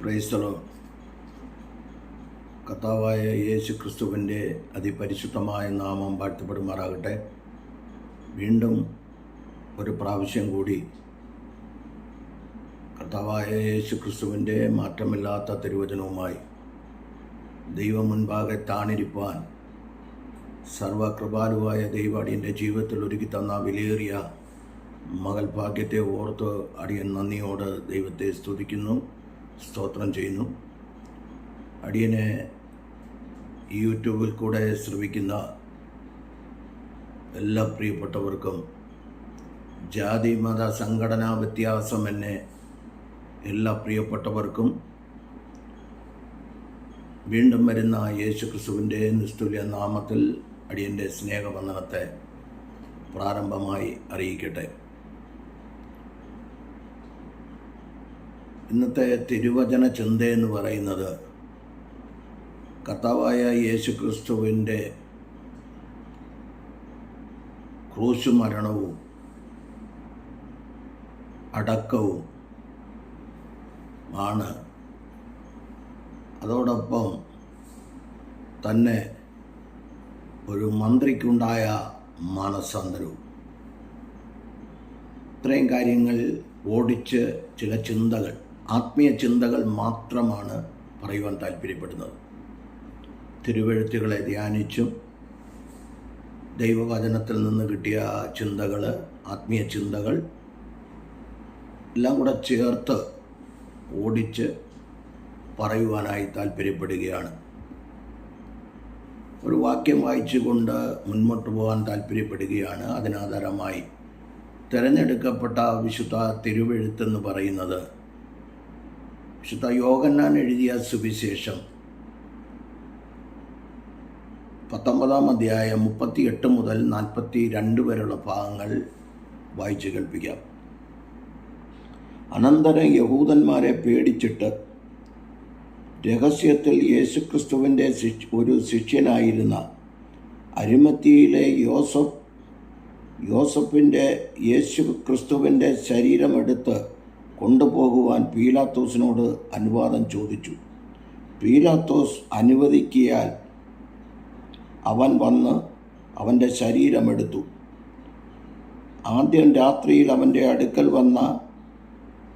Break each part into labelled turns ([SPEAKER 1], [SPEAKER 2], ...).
[SPEAKER 1] ക്രൈസ്തവ കർത്താവായ യേശു ക്രിസ്തുവിൻ്റെ അതിപരിശുദ്ധമായ നാമം വാഴ്ത്തപ്പെടുമാറാകട്ടെ. വീണ്ടും ഒരു പ്രാവശ്യം കൂടി കർത്താവായ യേശു ക്രിസ്തുവിൻ്റെ മാറ്റമില്ലാത്ത തിരുവചനവുമായി ദൈവം മുൻപാകെ താണിരിപ്പാൻ സർവകൃപാലുവായ ദൈവാടിയൻ്റെ ജീവിതത്തിൽ ഒരുക്കി തന്ന വിലയേറിയ മകൾ ഭാഗ്യത്തെ ഓർത്ത് അടിയൻ നന്ദിയോട് ദൈവത്തെ സ്തുതിക്കുന്നു, സ്തോത്രം ചെയ്യുന്നു. അടിയനെ യൂട്യൂബിൽ കൂടെ ശ്രവിക്കുന്ന എല്ലാ പ്രിയപ്പെട്ടവർക്കും ജാതി മത സംഘടനാ വ്യത്യാസമെന്നെ എല്ലാ പ്രിയപ്പെട്ടവർക്കും വീണ്ടും വരുന്ന യേശു ക്രിസ്തുവിൻ്റെ നിസ്തുല്യ നാമത്തിൽ അടിയൻ്റെ സ്നേഹവന്ദനത്തെ പ്രാരംഭമായി അറിയിക്കട്ടെ. ഇന്നത്തെ തിരുവചന ചിന്ത എന്ന് പറയുന്നത് കർത്താവായ യേശു ക്രിസ്തുവിൻ്റെ ക്രൂശ് മരണവും അടക്കവും ആണ്. അതോടൊപ്പം തന്നെ ഒരു മന്ത്രിക്കുണ്ടായ മാനസാന്തരവും. ഇത്രയും കാര്യങ്ങൾ ഓടിച്ച് ചില ചിന്തകൾ, ആത്മീയ ചിന്തകൾ മാത്രമാണ് പറയുവാൻ താല്പര്യപ്പെടുന്നത്. തിരുവെഴുത്തുകളെ ധ്യാനിച്ചും ദൈവവചനത്തിൽ നിന്ന് കിട്ടിയ ചിന്തകൾ, ആത്മീയ ചിന്തകൾ എല്ലാം കൂടെ ചേർത്ത് ഓടിച്ച് പറയുവാനായി താല്പര്യപ്പെടുകയാണ്. ഒരു വാക്യം വായിച്ചുകൊണ്ട് മുൻപോട്ട് പോകാൻ താല്പര്യപ്പെടുകയാണ്. അതിനാധാരമായി തിരഞ്ഞെടുക്കപ്പെട്ട വിശുദ്ധ തിരുവെഴുത്തെന്ന് പറയുന്നത് വിശുദ്ധ യോഹന്നാൻ എഴുതിയ സുവിശേഷം 19 അധ്യായം 38 മുതൽ 42 വരെയുള്ള ഭാഗങ്ങൾ വായിച്ചു കേൾപ്പിക്കാം. അനന്തരം യഹൂദന്മാരെ പേടിച്ചിട്ട് രഹസ്യത്തിൽ യേശുക്രിസ്തുവിൻ്റെ ഒരു ശിഷ്യനായിരുന്ന അരിമത്തിയിലെ യോസഫിൻ്റെ യേശു ക്രിസ്തുവിൻ്റെ ശരീരമെടുത്ത് കൊണ്ടുപോകുവാൻ പീലാത്തോസിനോട് അനുവാദം ചോദിച്ചു. പീലാത്തോസ് അനുവദിക്കിയാൽ അവൻ വന്ന് അവൻ്റെ ശരീരമെടുത്തു. ആദ്യം രാത്രിയിൽ അവൻ്റെ അടുക്കൽ വന്ന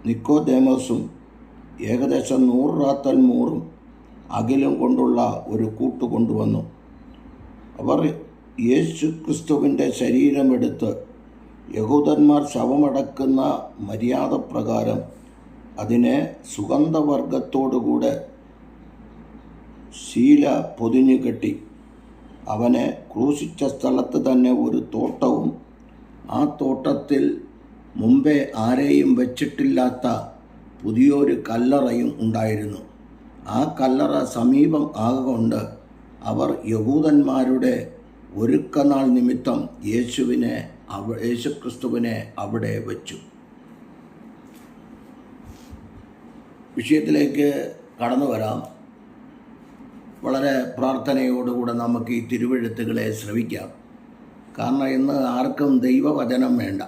[SPEAKER 1] നിക്കോദേമോസും ഏകദേശം 100 റാത്തൽ മൂറും അകിലും കൊണ്ടുള്ള ഒരു കൂട്ട് കൊണ്ടുവന്നു. അവർ യേശു ക്രിസ്തുവിൻ്റെ ശരീരമെടുത്ത് യഹൂദന്മാർ ശവമടക്കുന്ന മര്യാദ പ്രകാരം അതിനെ സുഗന്ധവർഗത്തോടുകൂടെ ശീല പൊതിഞ്ഞു കെട്ടി അവനെ ക്രൂശിച്ച സ്ഥലത്ത് തന്നെ ഒരു തോട്ടവും ആ തോട്ടത്തിൽ മുമ്പേ ആരെയും വച്ചിട്ടില്ലാത്ത പുതിയൊരു കല്ലറയും ഉണ്ടായിരുന്നു. ആ കല്ലറ സമീപം ആകൊണ്ട് അവർ യഹൂദന്മാരുടെ ഒരുക്കനാൾ നിമിത്തം യേശുക്രിസ്തുവിനെ അവിടെ വച്ചു. വിഷയത്തിലേക്ക് കടന്നു വരാം. വളരെ പ്രാർത്ഥനയോടുകൂടെ നമുക്ക് ഈ തിരുവെഴുത്തുകളെ ശ്രവിക്കാം. കാരണം ഇന്ന് ആർക്കും ദൈവവചനം വേണ്ട.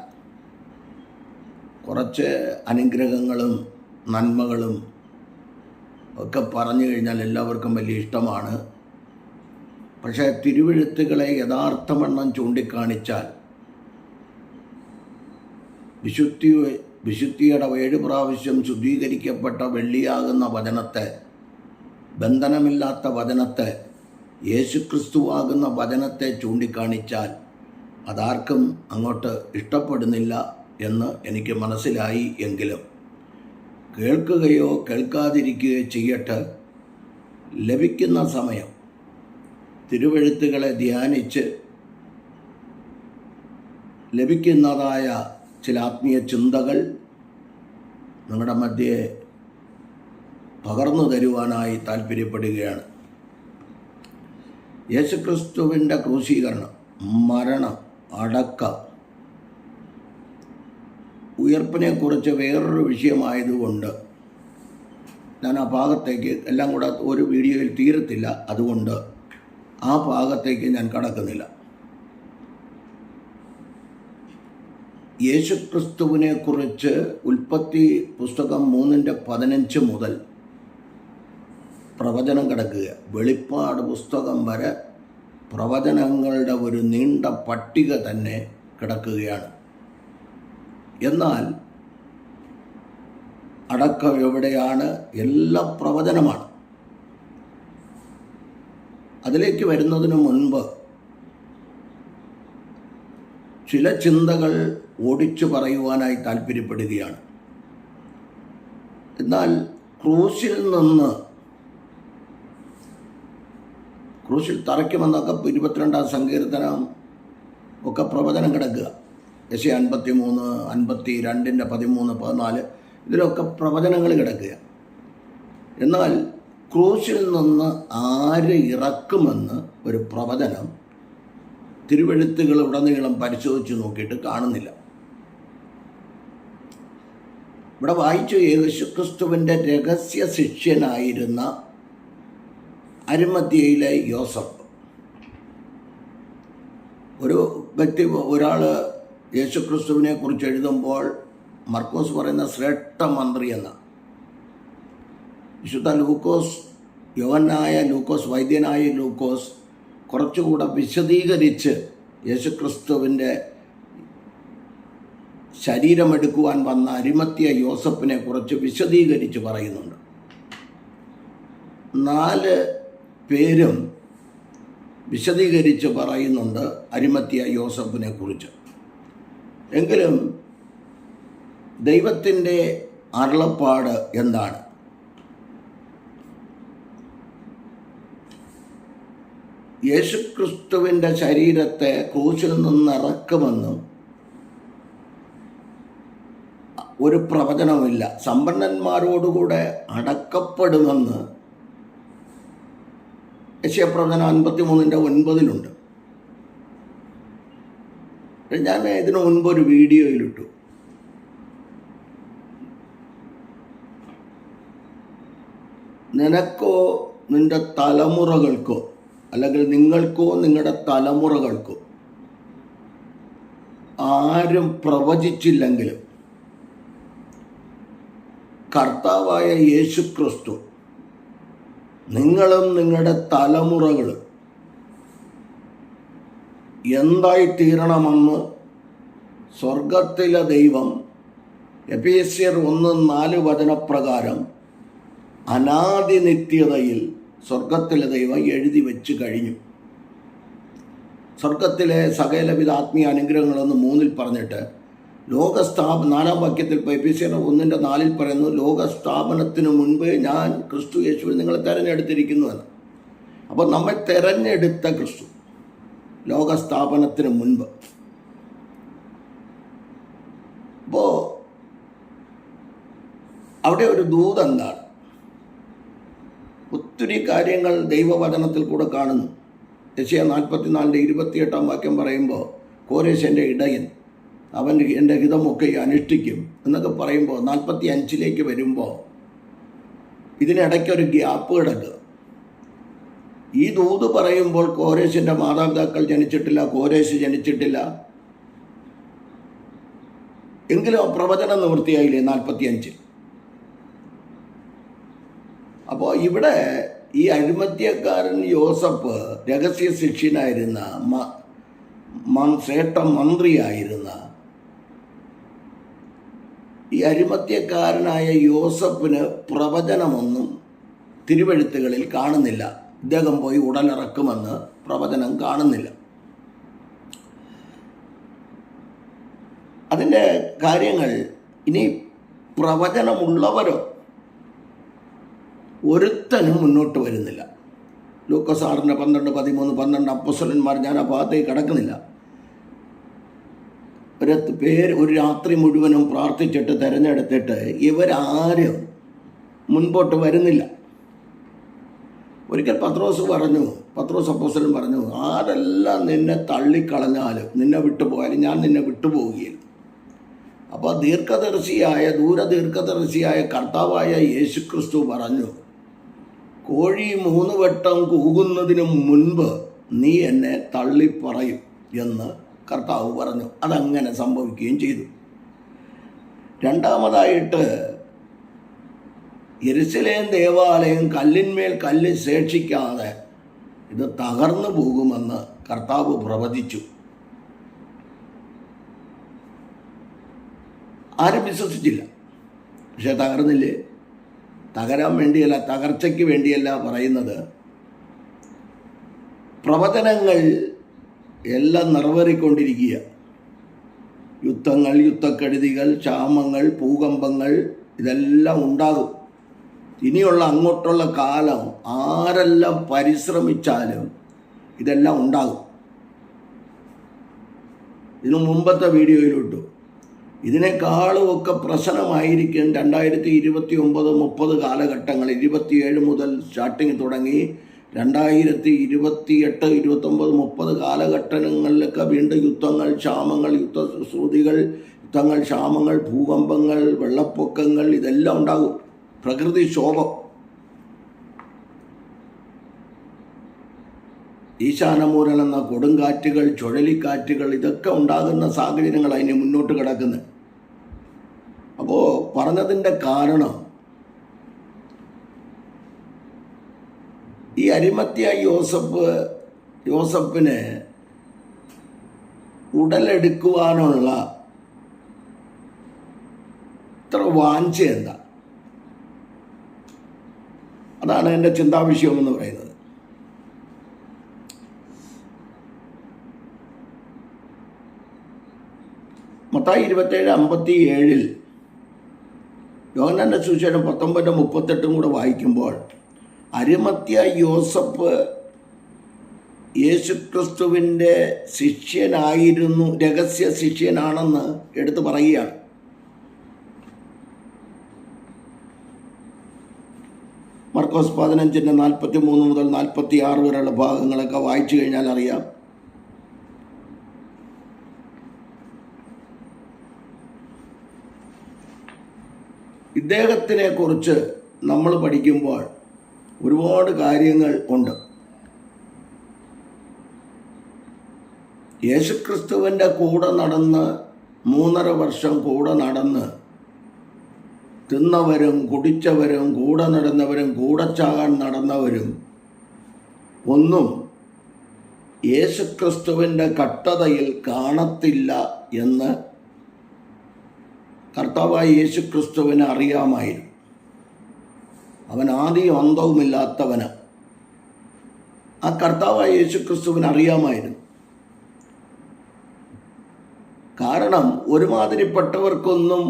[SPEAKER 1] കുറച്ച് അനുഗ്രഹങ്ങളും നന്മകളും ഒക്കെ പറഞ്ഞു കഴിഞ്ഞാൽ എല്ലാവർക്കും വലിയ ഇഷ്ടമാണ്. പക്ഷേ തിരുവെഴുത്തുകളെ യഥാർത്ഥമെണ്ണം ചൂണ്ടിക്കാണിച്ചാൽ വിശുദ്ധിയുടെ 7 പ്രാവശ്യം ശുദ്ധീകരിക്കപ്പെട്ട വെള്ളിയാകുന്ന വചനത്തെ, ബന്ധനമില്ലാത്ത വചനത്തെ, യേശുക്രിസ്തുവാകുന്ന വചനത്തെ ചൂണ്ടിക്കാണിച്ചാൽ അതാർക്കും അങ്ങോട്ട് ഇഷ്ടപ്പെടുന്നില്ല എന്ന് എനിക്ക് മനസ്സിലായി. എങ്കിലും കേൾക്കുകയോ കേൾക്കാതിരിക്കുകയോ ചെയ്യട്ടെ, ലഭിക്കുന്ന സമയം തിരുവെഴുത്തുകളെ ധ്യാനിച്ച് ലഭിക്കുന്നതായ ചില ആത്മീയ ചിന്തകൾ നിങ്ങളുടെ മധ്യേ പകർന്നു തരുവാനായി താല്പര്യപ്പെടുകയാണ്. യേശുക്രിസ്തുവിൻ്റെ ക്രൂശീകരണം, മരണം, അടക്കം, ഉയർപ്പിനെക്കുറിച്ച് വേറൊരു വിഷയമായതുകൊണ്ട് ഞാൻ ആ ഭാഗത്തേക്ക് എല്ലാം കൂടെ ഒരു വീഡിയോയിൽ തീരത്തില്ല. അതുകൊണ്ട് ആ ഭാഗത്തേക്ക് ഞാൻ കടക്കുന്നില്ല. യേശുക്രിസ്തുവിനെ കുറിച്ച് ഉൽപ്പത്തി പുസ്തകം 3:15 മുതൽ പ്രവചനം കിടക്കുക. വെളിപ്പാട് പുസ്തകം വരെ പ്രവചനങ്ങളുടെ ഒരു നീണ്ട പട്ടിക തന്നെ കിടക്കുകയാണ്. എന്നാൽ അടക്കം എവിടെയാണ്? എല്ലാം പ്രവചനമാണ്. അതിലേക്ക് വരുന്നതിന് മുൻപ് ചില ചിന്തകൾ ഓടിച്ചു പറയുവാനായി താല്പര്യപ്പെടുകയാണ്. എന്നാൽ ക്രൂശിൽ തറയ്ക്കുമെന്നൊക്കെ 22-ാം സങ്കീർത്തനം ഒക്കെ പ്രവചനം കിടക്കുക. യെശയ്യാ 53, 52, 13, 14 ഇതിലൊക്കെ പ്രവചനങ്ങൾ കിടക്കുക. എന്നാൽ ക്രൂശിൽ നിന്ന് ആര് ഇറക്കുമെന്ന് ഒരു പ്രവചനം തിരുവെഴുത്തുകൾ ഉടനീളം പരിശോധിച്ച് നോക്കിയിട്ട് കാണുന്നില്ല. ഇവിടെ വായിച്ചു, യേശുക്രിസ്തുവിൻ്റെ രഹസ്യ ശിഷ്യനായിരുന്ന അരിമത്യയിലെ യോസഫ്. ഒരാൾ യേശുക്രിസ്തുവിനെ കുറിച്ച് എഴുതുമ്പോൾ മർക്കോസ് പറയുന്ന ശ്രേഷ്ഠ മന്ത്രി എന്ന, വിശുദ്ധ ലൂക്കോസ്, യോഹന്നായ ലൂക്കോസ്, വൈദ്യനായ ലൂക്കോസ് കുറച്ചുകൂടെ വിശദീകരിച്ച് യേശുക്രിസ്തുവിൻ്റെ ശരീരമെടുക്കുവാൻ വന്ന അരിമത്യ യോസഫിനെ കുറിച്ച് വിശദീകരിച്ച് പറയുന്നുണ്ട്. 4 പേരും വിശദീകരിച്ച് പറയുന്നുണ്ട് അരിമത്യ യോസഫിനെ കുറിച്ച്. എങ്കിലും ദൈവത്തിൻ്റെ അരുളപ്പാട് എന്താണ്? യേശുക്രിസ്തുവിൻ്റെ ശരീരത്തെ ക്രൂശിൽ നിന്നിറക്കുമെന്നും ഒരു പ്രവചനമില്ല. സമ്പന്നന്മാരോടുകൂടെ അടക്കപ്പെടുമെന്ന് യെശയ്യാപ്രവചനം 53:9 ഞാൻ ഇതിനു മുൻപ് ഒരു വീഡിയോയിലിട്ടു. നിനക്കോ നിൻ്റെ തലമുറകൾക്കോ, അല്ലെങ്കിൽ നിങ്ങൾക്കോ നിങ്ങളുടെ തലമുറകൾക്കോ ആരും പ്രവചിച്ചില്ലെങ്കിലും കർത്താവായ യേശുക്രിസ്തു നിങ്ങളും നിങ്ങളുടെ തലമുറകളും എന്തായിത്തീരണമെന്ന് സ്വർഗത്തിലെ ദൈവം എഫേസ്യർ 1:4 വചനപ്രകാരം അനാദി നിത്യതയിൽ സ്വർഗത്തിലെ ദൈവം എഴുതി വെച്ച് കഴിഞ്ഞു. സ്വർഗത്തിലെ സകലവിധ ആത്മീയ അനുഗ്രഹങ്ങളെന്ന് 3 പറഞ്ഞിട്ട് 4-ാം വാക്യത്തിൽ എഫേസ്യർ 1:4 പറയുന്നു, ലോകസ്ഥാപനത്തിന് മുൻപ് ഞാൻ ക്രിസ്തു യേശുവിൽ നിങ്ങളെ തിരഞ്ഞെടുത്തിരിക്കുന്നു എന്ന്. അപ്പോൾ നമ്മെ തിരഞ്ഞെടുത്ത ക്രിസ്തു ലോകസ്ഥാപനത്തിന് മുൻപ്. അപ്പോൾ അവിടെ ഒരു ദൂത് എന്താണ്? ഒത്തിരി കാര്യങ്ങൾ ദൈവവചനത്തിൽ കൂടെ കാണുന്നു. യെശയ്യാ 44:28 വാക്യം പറയുമ്പോൾ, കോരേശൻ്റെ ഇടയൻ, അവൻ എൻ്റെ ഹിതമൊക്കെ അനുഷ്ഠിക്കും എന്നൊക്കെ പറയുമ്പോൾ 45 വരുമ്പോൾ ഇതിനിടയ്ക്കൊരു ഗ്യാപ്പ് കിടക്കുക. ഈ ദൂത് പറയുമ്പോൾ കോരേശിൻ്റെ മാതാപിതാക്കൾ ജനിച്ചിട്ടില്ല, കോരേശ് ജനിച്ചിട്ടില്ല. എങ്കിലും പ്രവചനം നിവൃത്തിയായില്ലേ 45. അപ്പോൾ ഇവിടെ ഈ അരിമത്യക്കാരൻ യോസഫ് രഹസ്യ ശിഷ്യനായിരുന്ന, ശ്രേഷ്ഠ മന്ത്രിയായിരുന്ന ഈ അരിമത്യക്കാരനായ യോസഫിന് പ്രവചനമൊന്നും തിരുവെഴുത്തുകളിൽ കാണുന്നില്ല. ഇദ്ദേഹം പോയി ഉടലിറക്കുമെന്ന് പ്രവചനം കാണുന്നില്ല. അതിൻ്റെ കാര്യങ്ങൾ ഇനി പ്രവചനമുള്ളവരോ ഒരുത്തനും മുന്നോട്ട് വരുന്നില്ല. ലൂക്കോസ് 6:12, 13, 12 അപ്പോസ്തലന്മാർ, ഞാൻ ആ ഭാഗത്തേക്ക് കടക്കുന്നില്ല. ഒരു രാത്രി മുഴുവനും പ്രാർത്ഥിച്ചിട്ട് തിരഞ്ഞെടുത്തിട്ട് ഇവരാരും മുൻപോട്ട് വരുന്നില്ല. ഒരിക്കൽ പത്രോസ് അപ്പോസ്തലൻ പറഞ്ഞു, ആരെല്ലാം നിന്നെ തള്ളിക്കളഞ്ഞാലും, നിന്നെ വിട്ടുപോയാലും ഞാൻ നിന്നെ വിട്ടുപോവുകയില്ല. അപ്പോൾ ദൂരദീർഘദർശിയായ കർത്താവായ യേശുക്രിസ്തു പറഞ്ഞു, കോഴി 3 വട്ടം കൂകുന്നതിന് മുൻപ് നീ എന്നെ തള്ളിപ്പറയും എന്ന് കർത്താവ് പറഞ്ഞു. അതങ്ങനെ സംഭവിക്കുകയും ചെയ്തു. രണ്ടാമതായിട്ട് യെരൂശലേം ദേവാലയം കല്ലിന്മേൽ കല്ല് ശേഷിക്കാതെ ഇത് തകർന്നു പോകുമെന്ന് കർത്താവ് പ്രവചിച്ചു. ആരും വിശ്വസിച്ചില്ല. പക്ഷെ തകർന്നില്ലേ? തകരാൻ വേണ്ടിയല്ല, തകർച്ചയ്ക്ക് വേണ്ടിയല്ല പറയുന്നത്. പ്രവചനങ്ങൾ എല്ലാം നിറവേറിക്കൊണ്ടിരിക്കുക. യുദ്ധങ്ങൾ, യുദ്ധക്കെടുതികൾ, ക്ഷാമങ്ങൾ, ഭൂകമ്പങ്ങൾ ഇതെല്ലാം ഉണ്ടാകും. ഇനിയുള്ള അങ്ങോട്ടുള്ള കാലം ആരെല്ലാം പരിശ്രമിച്ചാലും ഇതെല്ലാം ഉണ്ടാകും. ഇതിനു മുമ്പത്തെ വീഡിയോയിലിട്ടു. ഇതിനേക്കാളും ഒക്കെ പ്രശ്നമായിരിക്കും 2029-30 കാലഘട്ടങ്ങൾ. 27 മുതൽ സ്റ്റാർട്ടിങ് തുടങ്ങി 2028, 29, 30 കാലഘട്ടങ്ങളിലൊക്കെ വീണ്ടും യുദ്ധങ്ങൾ, ക്ഷാമങ്ങൾ, യുദ്ധശ്രുതികൾ, യുദ്ധങ്ങൾ, ക്ഷാമങ്ങൾ, ഭൂകമ്പങ്ങൾ, വെള്ളപ്പൊക്കങ്ങൾ ഇതെല്ലാം ഉണ്ടാകും. പ്രകൃതിക്ഷോഭം, ഈശാനമൂലം എന്ന കൊടുങ്കാറ്റുകൾ, ചുഴലിക്കാറ്റുകൾ ഇതൊക്കെ ഉണ്ടാകുന്ന സാഹചര്യങ്ങൾ അതിന് മുന്നോട്ട് കിടക്കുന്നത്. അപ്പോൾ പറഞ്ഞതിൻ്റെ കാരണം ഈ അരിമത്യ യോസഫിന് ഉടലെടുക്കുവാനുള്ള ഇത്ര വാഞ്ച എന്താ? അതാണ് എൻ്റെ ചിന്താവിഷയം എന്ന് പറയുന്നത്. മത്തായി 27:57 യോഹന്നാന്റെ സുവിശേഷം 19:38 കൂടെ വായിക്കുമ്പോൾ അരിമത്യ യോസഫ് യേശുക്രിസ്തുവിൻ്റെ ശിഷ്യനായിരുന്നു, രഹസ്യ ശിഷ്യനാണെന്ന് എടുത്തു പറയുകയാണ്. മർക്കോസ് 15:43 മുതൽ 46 വരെയുള്ള ഭാഗങ്ങളൊക്കെ വായിച്ചു കഴിഞ്ഞാൽ അറിയാം. ഇദ്ദേഹത്തിനെ കുറിച്ച് നമ്മൾ പഠിക്കുമ്പോൾ ഒരുപാട് കാര്യങ്ങൾ ഉണ്ട്. യേശുക്രിസ്തുവിൻ്റെ കൂടെ നടന്ന് 3.5 വർഷം കൂടെ നടന്ന് തിന്നവരും കുടിച്ചവരും കൂടെ നടന്നവരും കൂടെ ചാകാൻ നടന്നവരും ഒന്നും യേശുക്രിസ്തുവിൻ്റെ കട്ടതയിൽ കാണത്തില്ല എന്ന് കർത്താവായ യേശുക്രിസ്തുവിനെ അറിയാമായിരുന്നു. അവൻ ആദിയും അന്തവുമില്ലാത്തവന് ആ കർത്താവായ യേശുക്രിസ്തുവിനെ അറിയാമായിരുന്നു. കാരണം ഒരുമാതിരിപ്പെട്ടവർക്കൊന്നും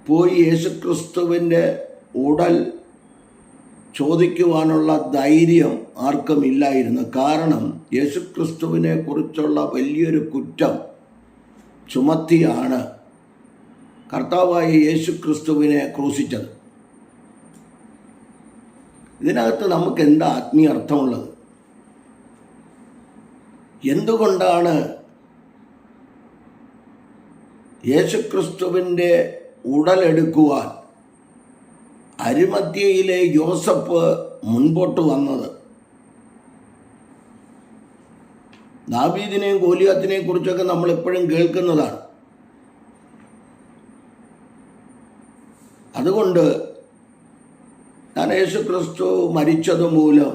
[SPEAKER 1] പോയി യേശുക്രിസ്തുവിൻ്റെ ഉടൽ ചോദിക്കുവാനുള്ള ധൈര്യം ആർക്കും ഇല്ലായിരുന്നു. കാരണം യേശുക്രിസ്തുവിനെ കുറിച്ചുള്ള വലിയൊരു കുറ്റം ചുമത്തിയാണ് കർത്താവായ യേശുക്രിസ്തുവിനെ ക്രൂശിച്ചത്. ഇതിനകത്ത് നമുക്ക് എന്താ ആത്മീയ അർത്ഥമുള്ളത്? എന്തുകൊണ്ടാണ് യേശുക്രിസ്തുവിൻ്റെ ഉടലെടുക്കുവാൻ അരിമത്യയിലെ യോസഫ് മുൻപോട്ട് വന്നത്? ദാവീദിനെയും ഗോലിയാത്തിനെയും കുറിച്ചൊക്കെ നമ്മൾ എപ്പോഴും കേൾക്കുന്നതാണ്. അതുകൊണ്ട് ഞാൻ യേശുക്രിസ്തു മരിച്ചത് മൂലം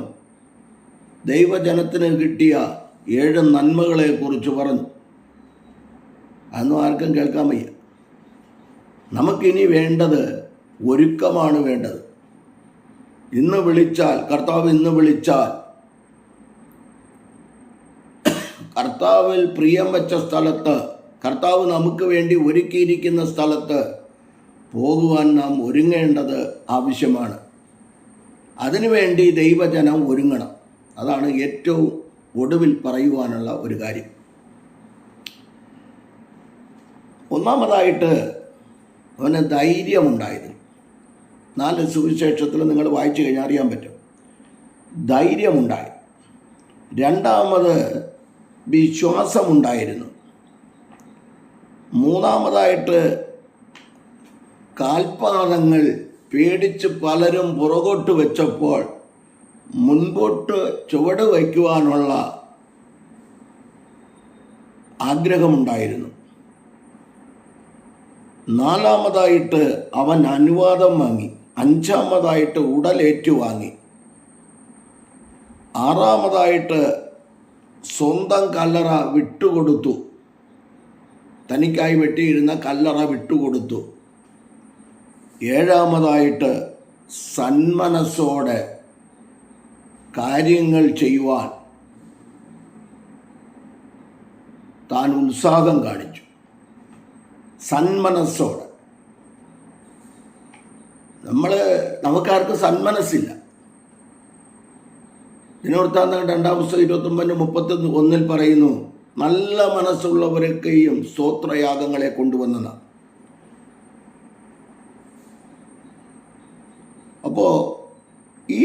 [SPEAKER 1] ദൈവജനത്തിന് കിട്ടിയ 7 നന്മകളെക്കുറിച്ച് പറഞ്ഞു. അതൊന്നും ആർക്കും കേൾക്കാൻ വയ്യ. നമുക്കിനി വേണ്ടത് ഒരുക്കമാണ് വേണ്ടത്. ഇന്ന് വിളിച്ചാൽ, കർത്താവ് ഇന്ന് വിളിച്ചാൽ, കർത്താവിൽ പ്രിയം വെച്ച സ്ഥലത്ത്, കർത്താവ് നമുക്ക് വേണ്ടി ഒരുക്കിയിരിക്കുന്ന സ്ഥലത്ത് പോകുവാൻ നാം ഒരുങ്ങേണ്ടത് ആവശ്യമാണ്. അതിനുവേണ്ടി ദൈവജനം ഒരുങ്ങണം. അതാണ് ഏറ്റവും ഒടുവിൽ പറയുവാനുള്ള ഒരു കാര്യം. ഒന്നാമതായിട്ട് അവന് ധൈര്യമുണ്ടായിരുന്നു. 4 സുവിശേഷത്തിൽ നിങ്ങൾ വായിച്ചു കഴിഞ്ഞാൽ അറിയാൻ പറ്റും. ധൈര്യമുണ്ടായി. രണ്ടാമത് വിശ്വാസമുണ്ടായിരുന്നു. മൂന്നാമതായിട്ട് കാൽപാദങ്ങൾ പേടിച്ച് പലരും പുറകോട്ട് വെച്ചപ്പോൾ മുൻപോട്ട് ചുവട് വയ്ക്കുവാനുള്ള ആഗ്രഹമുണ്ടായിരുന്നു. നാലാമതായിട്ട് അവൻ അനുവാദം വാങ്ങി. അഞ്ചാമതായിട്ട് ഉടലേറ്റുവാങ്ങി, ആറാമതായിട്ട് സ്വന്തം കല്ലറ വിട്ടുകൊടുത്തു, തനിക്കായി വെട്ടിയിരുന്ന കല്ലറ വിട്ടുകൊടുത്തു, ഏഴാമതായിട്ട് സന്മനസ്സോടെ കാര്യങ്ങൾ ചെയ്യുവാൻ താൻ ഉത്സാഹം കാണിച്ചു. സന്മനസ്സോടെ. നമുക്കാർക്കും സന്മനസ്സില്ല. ദിനവൃത്താന്തം 2-ാം പുസ്തകം 29:31 പറയുന്നു, നല്ല മനസ്സുള്ളവരൊക്കെയും സ്തോത്രയാഗങ്ങളെ കൊണ്ടുവന്നതാണ്. അപ്പോൾ ഈ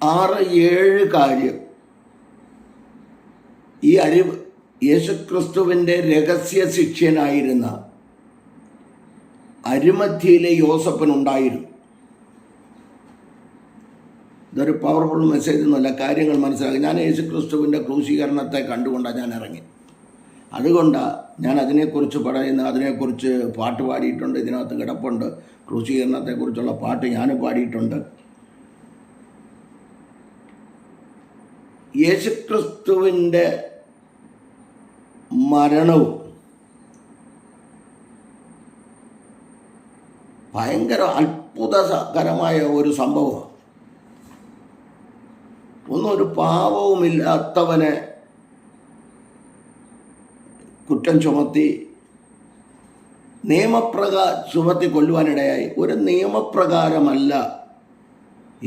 [SPEAKER 1] 6-7 കാര്യം ഈ യേശുക്രിസ്തുവിൻ്റെ രഹസ്യ ശിഷ്യനായിരുന്ന അരിമത്യയിലെ യോസഫിനുണ്ടായിരുന്നു. ഇതൊരു പവർഫുൾ മെസ്സേജ് ഒന്നുമല്ല, കാര്യങ്ങൾ മനസ്സിലാക്കി. ഞാൻ യേശുക്രിസ്തുവിൻ്റെ ക്രൂശീകരണത്തെ കണ്ടുകൊണ്ടാണ് ഞാൻ ഇറങ്ങി. അതുകൊണ്ടാണ് ഞാൻ അതിനെക്കുറിച്ച് പറയുന്നത്. അതിനെക്കുറിച്ച് പാട്ട് പാടിയിട്ടുണ്ട്, ഇതിനകത്ത് കിടപ്പുണ്ട്. ക്രൂശീകരണത്തെക്കുറിച്ചുള്ള പാട്ട് ഞാനും പാടിയിട്ടുണ്ട്. യേശുക്രിസ്തുവിൻ്റെ മരണവും ഭയങ്കര അത്ഭുതകരമായ ഒരു സംഭവമാണ്. ഒരു പാവവുമില്ലാത്തവനെ കുറ്റം ചുമത്തി ചുമത്തി കൊല്ലുവാനിടയായി. ഒരു നിയമപ്രകാരമല്ല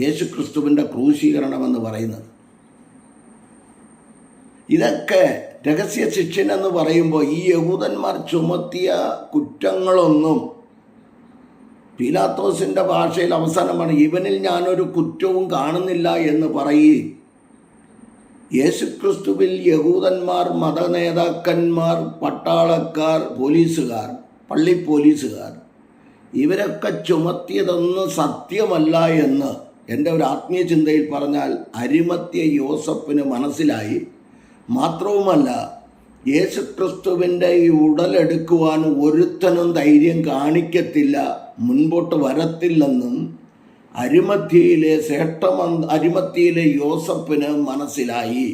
[SPEAKER 1] യേശുക്രിസ്തുവിൻ്റെ ക്രൂശീകരണമെന്ന് പറയുന്നത്. ഇതൊക്കെ രഹസ്യ ശിക്ഷൻ എന്ന് പറയുമ്പോൾ ഈ യഹൂദന്മാർ ചുമത്തിയ കുറ്റങ്ങളൊന്നും പീലാത്തോസിൻ്റെ ഭാഷയിൽ അവസാനമാണ്, ഇവനിൽ ഞാനൊരു കുറ്റവും കാണുന്നില്ല എന്ന് പറയുകയും യേശുക്രിസ്തുവിൽ യഹൂദന്മാർ, മതനേതാക്കന്മാർ, പട്ടാളക്കാർ, പോലീസുകാർ, പള്ളി പോലീസുകാർ ഇവരൊക്കെ ചുമത്തിയതൊന്നും സത്യമല്ല എന്ന് എൻ്റെ ഒരു ആത്മീയ ചിന്തയിൽ പറഞ്ഞാൽ അരിമത്യ യോസഫിന് മനസ്സിലായി. മാത്രവുമല്ല, യേശുക്രിസ്തുവിൻ്റെ ഈ ഉടലെടുക്കുവാൻ ഒരുത്തനും ധൈര്യം കാണിക്കത്തില്ല, മുൻപോട്ട് വരത്തില്ലെന്നും അരിമത്യയിലെ യോസഫിന് മനസ്സിലായി.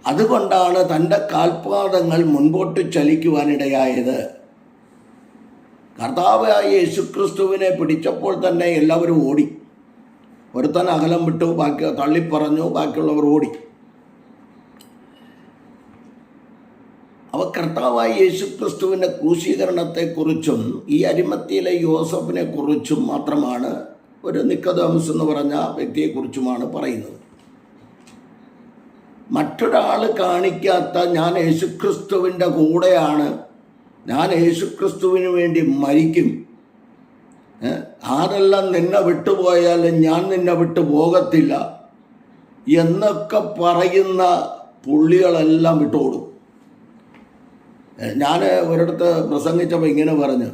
[SPEAKER 1] അതുകൊണ്ടാണ് തൻ്റെ കാൽപാദങ്ങൾ മുൻപോട്ട് ചലിക്കുവാനിടയായത്. കർത്താവായ യേശുക്രിസ്തുവിനെ പിടിച്ചപ്പോൾ തന്നെ എല്ലാവരും ഓടി. ഒരുത്തൻ അകലം വിട്ടു, തള്ളിപ്പറഞ്ഞു, ബാക്കിയുള്ളവർ ഓടി. അവ കർത്താവായ യേശുക്രിസ്തുവിൻ്റെ ക്രൂശീകരണത്തെക്കുറിച്ചും ഈ അരിമത്യയിലെ യോസഫിനെ കുറിച്ചും മാത്രമാണ്, ഒരു നിക്കോദെമോസ് എന്ന് പറഞ്ഞ വ്യക്തിയെക്കുറിച്ചുമാണ് പറയുന്നത്. മറ്റൊരാൾ കാണിക്കാത്ത ഞാൻ യേശുക്രിസ്തുവിൻ്റെ കൂടെയാണ്, ഞാൻ യേശുക്രിസ്തുവിന് വേണ്ടി മരിക്കും, ആരെല്ലാം നിന്നെ വിട്ടുപോയാലും ഞാൻ നിന്നെ വിട്ടു പോകത്തില്ല എന്നൊക്കെ പറയുന്ന പുള്ളികളെല്ലാം വിട്ടോടും. ഞാൻ ഒരിടത്ത് പ്രസംഗിച്ചപ്പോൾ ഇങ്ങനെ പറഞ്ഞു,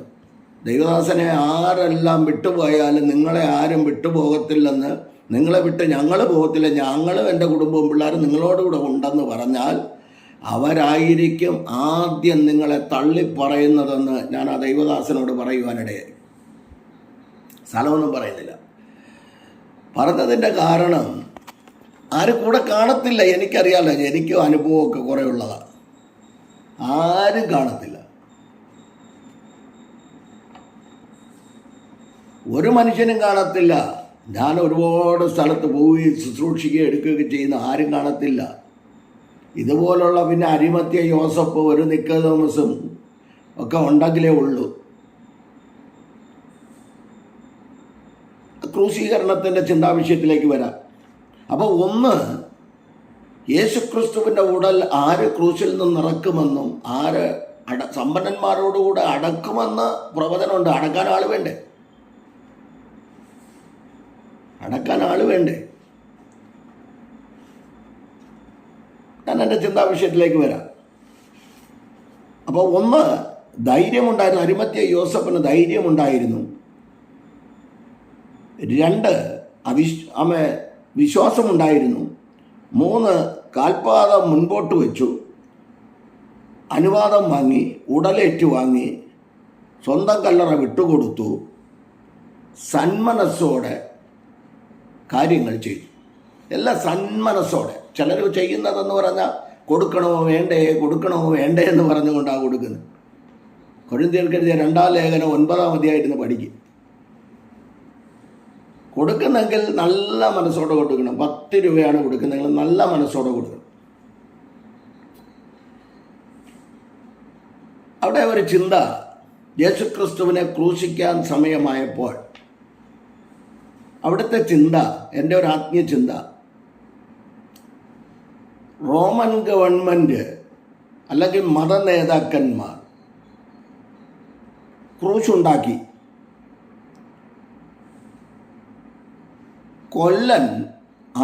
[SPEAKER 1] ദൈവദാസനെ ആരെല്ലാം വിട്ടുപോയാലും നിങ്ങളെ ആരും വിട്ടുപോകത്തില്ലെന്ന്, നിങ്ങളെ വിട്ട് ഞങ്ങൾ പോകത്തില്ല, ഞങ്ങളും എൻ്റെ കുടുംബവും പിള്ളേരും നിങ്ങളോടുകൂടെ ഉണ്ടെന്ന് പറഞ്ഞാൽ അവരായിരിക്കും ആദ്യം നിങ്ങളെ തള്ളിപ്പറയുന്നതെന്ന് ഞാൻ ആ ദൈവദാസനോട് പറയുവാനിടയായി. സ്ഥലമൊന്നും പറയുന്നില്ല. പറഞ്ഞതിൻ്റെ കാരണം ആരും കൂടെ കാണത്തില്ല. എനിക്കറിയാമല്ലോ, എനിക്കും അനുഭവമൊക്കെ കുറേ ഉള്ളതാണ്. ആരും കാണത്തില്ല. ഒരു മനുഷ്യനും കാണത്തില്ല. ഞാൻ ഒരുപാട് സ്ഥലത്ത് പോയി ശുശ്രൂഷിക്കുകയും എടുക്കുകയൊക്കെ ചെയ്യുന്ന ആരും കാണത്തില്ല. ഇതുപോലുള്ള പിന്നെ അരിമത്യ യോസഫ്, ഒരു നിക്കോദെമോസും ഒക്കെ ഉണ്ടെങ്കിലേ ഉള്ളൂ. ക്രൂശീകരണത്തിൻ്റെ ചിന്താവിഷയത്തിലേക്ക് വരാം. അപ്പോൾ ഒന്ന്, യേശുക്രിസ്തുവിൻ്റെ ഉടൽ ആര് ക്രൂശിൽ നിന്ന് ഇറക്കുമെന്നും ആര് സമ്പന്നന്മാരോടുകൂടെ അടക്കുമെന്ന് പ്രവചനമുണ്ട്. അടക്കാൻ ആൾ വേണ്ടേ? ഞാൻ എൻ്റെ ചിന്താവിഷയത്തിലേക്ക് വരാം. അപ്പോൾ ഒന്ന്, ധൈര്യമുണ്ടായിരുന്നു. അരിമത്യ യോസഫിന് ധൈര്യമുണ്ടായിരുന്നു. 2, വിശ്വാസമുണ്ടായിരുന്നു. 3, കാൽപാദം മുൻപോട്ട് വെച്ചു, അനുവാദം വാങ്ങി, ഉടലേറ്റു വാങ്ങി, സ്വന്തം കല്ലറ വിട്ടുകൊടുത്തു, സന്മനസ്സോടെ കാര്യങ്ങൾ ചെയ്തു. എല്ലാം സന്മനസ്സോടെ. ചിലർ ചെയ്യുന്നതെന്ന് പറഞ്ഞാൽ കൊടുക്കണമോ വേണ്ടേ എന്ന് പറഞ്ഞുകൊണ്ടാണ് കൊടുക്കുന്നത്. കൊരിന്ത്യർക്കെഴുതിയ 2-ാം ലേഖനം 9-ാം അധ്യായത്തിന് പഠിക്കും. കൊടുക്കുന്നെങ്കിൽ നല്ല മനസ്സോടെ കൊടുക്കണം. 10 രൂപയാണ് കൊടുക്കുന്നെങ്കിൽ നല്ല മനസ്സോടെ കൊടുക്കണം. അവിടെ ഒരു ചിന്ത, യേശുക്രിസ്തുവിനെ ക്രൂശിക്കാൻ സമയമായപ്പോൾ അവിടുത്തെ ചിന്ത, എൻ്റെ ഒരു ആത്മീയ ചിന്ത, റോമൻ ഗവൺമെൻറ് അല്ലെങ്കിൽ മത നേതാക്കന്മാർ ക്രൂശുണ്ടാക്കി, കൊല്ലൻ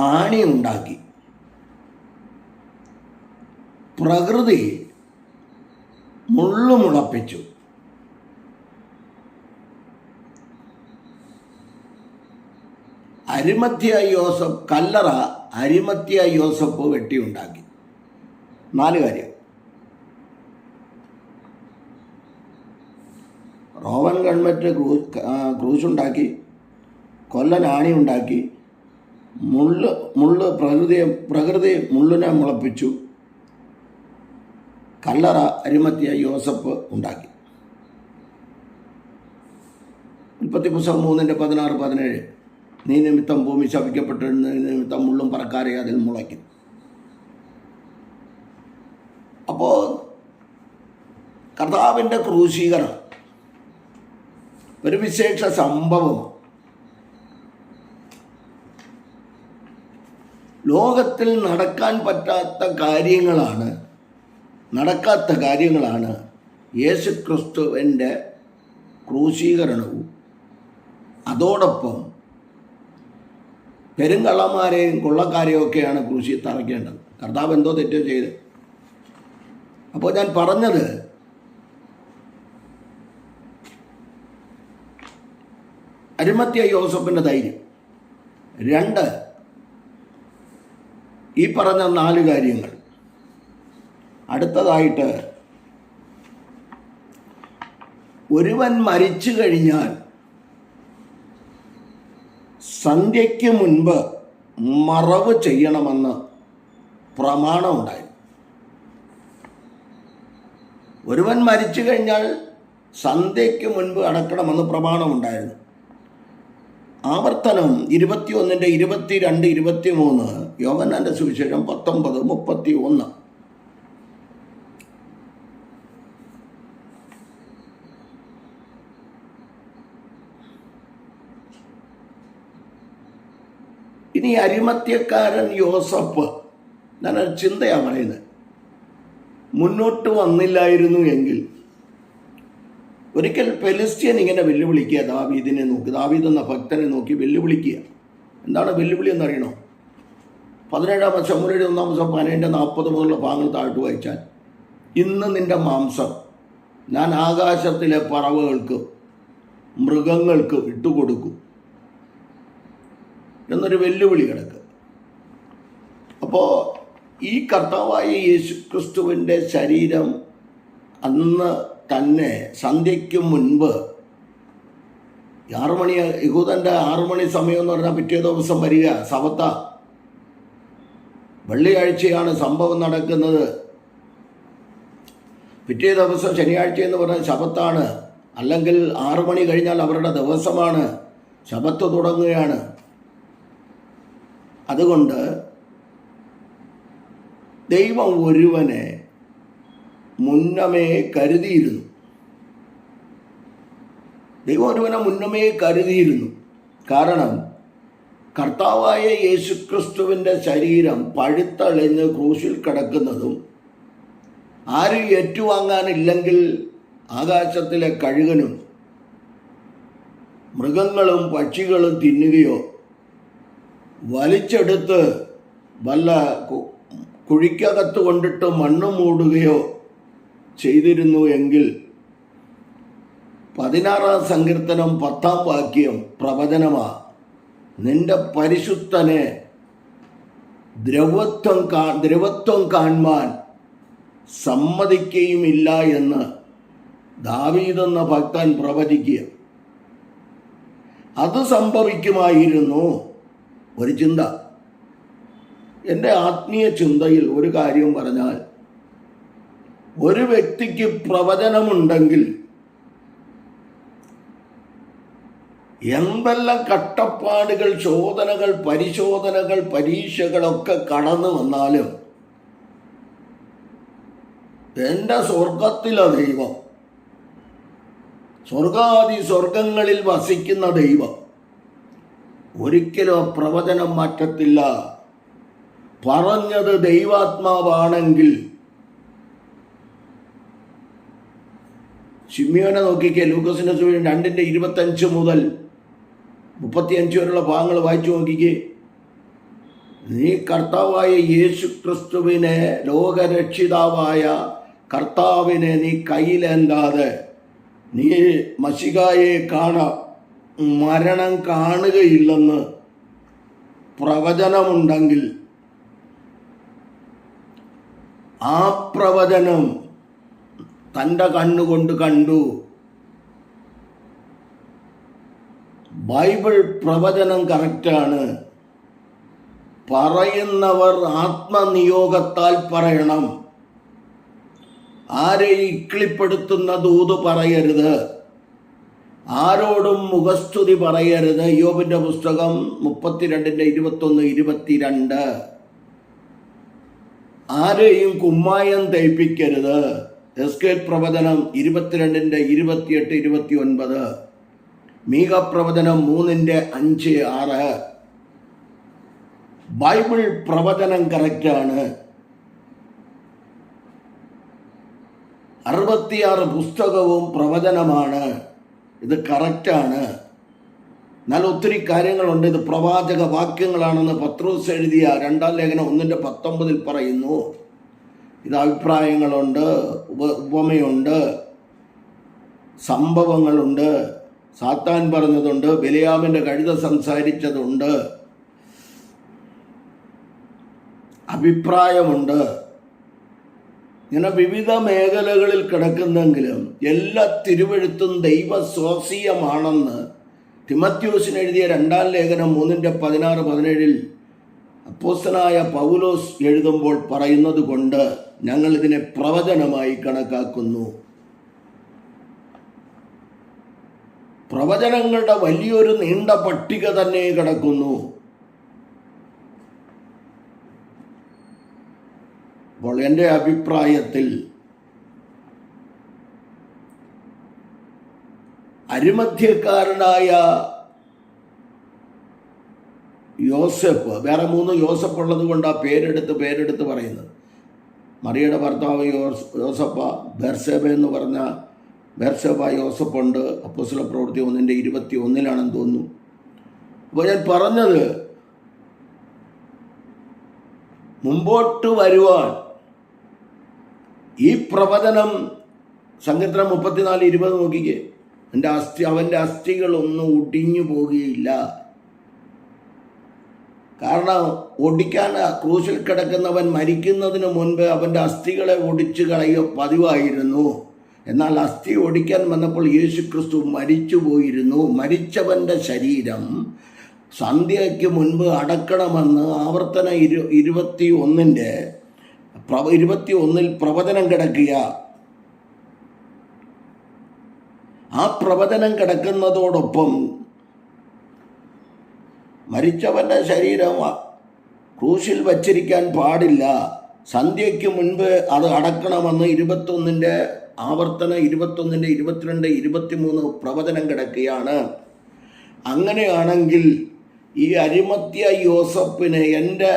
[SPEAKER 1] ആണി ഉണ്ടാക്കി, പ്രകൃതി മുള്ളുമുളപ്പിച്ചു, കല്ലറ അരിമത്യ യോസഫ് വെട്ടിയുണ്ടാക്കി. 4 കാര്യം. റോമൻ ഗവൺമെൻറ് ക്രൂശുണ്ടാക്കി, കൊല്ലൻ ആണി ഉണ്ടാക്കി, പ്രകൃതി മുള്ളിനെ മുളപ്പിച്ചു, കല്ലറ അരിമത്യ യോസഫ് ഉണ്ടാക്കി. ഉൽപ്പത്തി പുസ്തകം 3:16-17. നീ നിമിത്തം ഭൂമി ശപിക്കപ്പെട്ടിരുന്ന നിമിത്തം മുള്ളും പറക്കാരെ അതിൽ മുളയ്ക്കും. അപ്പോൾ കർത്താവിൻ്റെ ക്രൂശീകരണം ഒരു വിശേഷ സംഭവമാണ്. ലോകത്തിൽ നടക്കാത്ത കാര്യങ്ങളാണ് യേശുക്രിസ്തുവിൻ്റെ ക്രൂശീകരണവും. അതോടൊപ്പം പെരുങ്കള്ളന്മാരെയും കൊള്ളക്കാരെയും ഒക്കെയാണ് ക്രൂശിൽ തറയ്ക്കേണ്ടത്. കർത്താവ് എന്തോ തെറ്റോ ചെയ്ത്. അപ്പോൾ ഞാൻ പറഞ്ഞത്, അരിമത്യ യോസഫിൻ്റെ ധൈര്യം. 2, ഈ പറഞ്ഞ 4 കാര്യങ്ങൾ. അടുത്തതായിട്ട്, ഒരുവൻ മരിച്ചു കഴിഞ്ഞാൽ സന്ധ്യയ്ക്ക് മുൻപ് മറവ് ചെയ്യണമെന്ന് പ്രമാണമുണ്ടായി. ഒരുവൻ മരിച്ചു കഴിഞ്ഞാൽ സന്ധ്യയ്ക്ക് മുൻപ് അടക്കണമെന്ന് പ്രമാണമുണ്ടായിരുന്നു. ആവർത്തനം 21:22-23, യോഹന്നാന്റെ സുവിശേഷം 19:31. ഇനി അരിമത്യക്കാരൻ യോസഫ്, ഞാനൊരു ചിന്തയാണ് പറയുന്നത്, മുന്നോട്ട് വന്നില്ലായിരുന്നു എങ്കിൽ, ഒരിക്കൽ ഫെലിസ്ത്യൻ ഇങ്ങനെ വെല്ലുവിളിക്കുക ദാവീദിനെ നോക്കി, ദാവീദ് എന്ന ഭക്തനെ നോക്കി വെല്ലുവിളിക്കുക. എന്താണ് വെല്ലുവിളി എന്നറിയണോ? 17-ാം ശമൂവേൽ 1-40 മുതലുള്ള ഭാഗങ്ങൾ താഴ്ത്തു വായിച്ചാൽ, ഇന്ന് നിന്റെ മാംസം ഞാൻ ആകാശത്തിലെ പറവകൾക്ക് മൃഗങ്ങൾക്ക് ഇട്ടുകൊടുക്കും എന്നൊരു വെല്ലുവിളി കിടക്കുക. അപ്പോൾ ഈ കർത്താവായ യേശുക്രിസ്തുവിൻ്റെ ശരീരം അന്ന് തന്നെ സന്ധ്യയ്ക്ക് മുൻപ് 6 മണി, യഹൂദൻ്റെ 6 മണി സമയം എന്ന് പറഞ്ഞാൽ പിറ്റേ ദിവസം വരിക സബത്ത, വെള്ളിയാഴ്ചയാണ് സംഭവം നടക്കുന്നത്. പിറ്റേ ദിവസം ശനിയാഴ്ച എന്ന് പറഞ്ഞാൽ ശബത്താണ്, അല്ലെങ്കിൽ 6 മണി കഴിഞ്ഞാൽ അവരുടെ ദിവസമാണ്, ശബത്ത് തുടങ്ങുകയാണ്. അതുകൊണ്ട് ദൈവം ഒരുവനെ മുന്നമേ കരുതിയിരുന്നു. കാരണം കർത്താവായ യേശുക്രിസ്തുവിൻ്റെ ശരീരം പഴുത്തളിഞ്ഞ് ക്രൂശിൽ കിടക്കുന്നതും ആരും ഏറ്റുവാങ്ങാനില്ലെങ്കിൽ ആകാശത്തിലെ കഴുകനും മൃഗങ്ങളും പക്ഷികളും തിന്നുകയോ വലിച്ചെടുത്ത് വല്ല കുഴിക്കകത്ത് കൊണ്ടിട്ട് മണ്ണ് മൂടുകയോ ചെയ്തിരുന്നു എങ്കിൽ 16-ാം സങ്കീർത്തനം 10-ാം വാക്യം പ്രവചനമാ, നിന്റെ പരിശുദ്ധനെ ദ്രവത്വം കാണുവാൻ സമ്മതിക്കുകയുമില്ല എന്ന് ദാവീദ് എന്ന ഭക്തൻ പ്രവചിക്കുക. അത് സംഭവിക്കുമായിരുന്നു. ഒരു ചിന്ത. എൻ്റെ ആത്മീയ ചിന്തയിൽ ഒരു കാര്യം പറഞ്ഞാൽ, ഒരു വ്യക്തിക്ക് പ്രവചനമുണ്ടെങ്കിൽ എന്തെല്ലാം കട്ടപ്പാടുകൾ, ശോധനകൾ, പരിശോധനകൾ, പരീക്ഷകളൊക്കെ കടന്നു വന്നാലും എൻ്റെ സ്വർഗത്തിലെ ദൈവം, സ്വർഗാദി സ്വർഗങ്ങളിൽ വസിക്കുന്ന ദൈവം ഒരിക്കലും പ്രവചനം മാറ്റത്തില്ല. പറഞ്ഞത് ദൈവാത്മാവാണെങ്കിൽ, ശിമ്യോനെ നോക്കിക്കേ, ലൂക്കോസിന്റെ സുവിശേഷം 2:25 മുതൽ 35 വരെയുള്ള ഭാഗങ്ങൾ വായിച്ചു നോക്കിക്കേ. നീ കർത്താവായ യേശു ക്രിസ്തുവിനെ, ലോകരക്ഷിതാവായ കർത്താവിനെ നീ കയ്യിലേന്താതെ നീ മശികായെ മരണം കാണുകയില്ലെന്ന് പ്രവചനമുണ്ടെങ്കിൽ, ആ പ്രവചനം തൻ്റെ കണ്ണുകൊണ്ട് കണ്ടു. ബൈബിൾ പ്രവചനം കറക്റ്റാണ്. പറയുന്നവർ ആത്മനിയോഗത്താൽ പറയണം. ആരെയും ഇക്ലിപ്പെടുത്തുന്ന ദൂത് പറയരുത്. ആരോടും മുഖസ്തുതി പറയരുത്. യോബിന്റെ പുസ്തകം 32:21-22. ആരെയും കുമ്മായം തയ്പ്പിക്കരുത്. എസ്കേൽ പ്രവചനം 22:28-29. മീക പ്രവചനം 3:5-6. ബൈബിൾ പ്രവചനം കറക്റ്റാണ്. 66 പുസ്തകവും പ്രവചനമാണ്. ഇത് കറക്റ്റാണ്. എന്നാൽ ഒത്തിരി കാര്യങ്ങളുണ്ട്. ഇത് പ്രവാചക വാക്യങ്ങളാണെന്ന് പത്രോസ് എഴുതിയ 2 ലേഖനം 1:19 പറയുന്നു. ഇത് അഭിപ്രായങ്ങളുണ്ട്, ഉപമയുണ്ട്, സംഭവങ്ങളുണ്ട്, സാത്താൻ പറഞ്ഞതുണ്ട്, ബിലെയാമിൻ്റെ കഴുത സംസാരിച്ചതുണ്ട്, അഭിപ്രായമുണ്ട്. ഇങ്ങനെ വിവിധ മേഖലകളിൽ കിടക്കുന്നെങ്കിലും എല്ലാ തിരുവെഴുത്തും ദൈവസ്വാസീയമാണെന്ന് തിമത്യോസിന് എഴുതിയ 2 ലേഖനം 3:16-17 അപ്പോസ്തലനായ പൗലോസ് എഴുതുമ്പോൾ പറയുന്നത് കൊണ്ട് ഞങ്ങൾ ഇതിനെ പ്രവചനമായി കണക്കാക്കുന്നു. പ്രവചനങ്ങളുടെ വലിയൊരു നീണ്ട പട്ടിക തന്നെ കിടക്കുന്നു. അപ്പോൾ എൻ്റെ അഭിപ്രായത്തിൽ അരിമധ്യക്കാരനായ യോസഫ്, വേറെ 3 യോസഫ് ഉള്ളത് കൊണ്ട് ആ പേരെടുത്ത് പറയുന്നത്. മറിയയുടെ ഭർത്താവ് യോസഫ, ബെർസേബ എന്ന് പറഞ്ഞ ബെർസേബ യോസഫുണ്ട്. അപ്പോസ്തല പ്രവൃത്തി 1:21 തോന്നുന്നു. അപ്പോൾ ഞാൻ പറഞ്ഞത്, മുമ്പോട്ട് വരുവാൻ ഈ പ്രവചനം, സങ്കീർത്തനം 34:20 നോക്കിക്കേ. അവൻ്റെ അസ്ഥികളൊന്നും ഒടിഞ്ഞു പോകുകയില്ല. കാരണം ഒടിക്കാൻ ക്രൂശിൽ കിടക്കുന്നവൻ മരിക്കുന്നതിന് മുൻപ് അവൻ്റെ അസ്ഥികളെ ഒടിച്ചു കളയുക പതിവായിരുന്നു. എന്നാൽ അസ്ഥി ഒടിക്കാൻ വന്നപ്പോൾ യേശു ക്രിസ്തു മരിച്ചു പോയിരുന്നു. മരിച്ചവൻ്റെ ശരീരം സന്ധ്യയ്ക്ക് മുൻപ് അടക്കണമെന്ന് ആവർത്തന 21 പ്രവചനം കിടക്കുക. ആ പ്രവചനം കിടക്കുന്നതോടൊപ്പം മരിച്ചവൻ്റെ ശരീരം ക്രൂശിൽ വച്ചിരിക്കാൻ പാടില്ല, സന്ധ്യയ്ക്ക് മുൻപ് അത് അടക്കണമെന്ന് 21 ആവർത്തന 21, 22, 23 പ്രവചനം കിടക്കുകയാണ്. അങ്ങനെയാണെങ്കിൽ ഈ അരിമത്യ യോസഫിനെ എൻ്റെ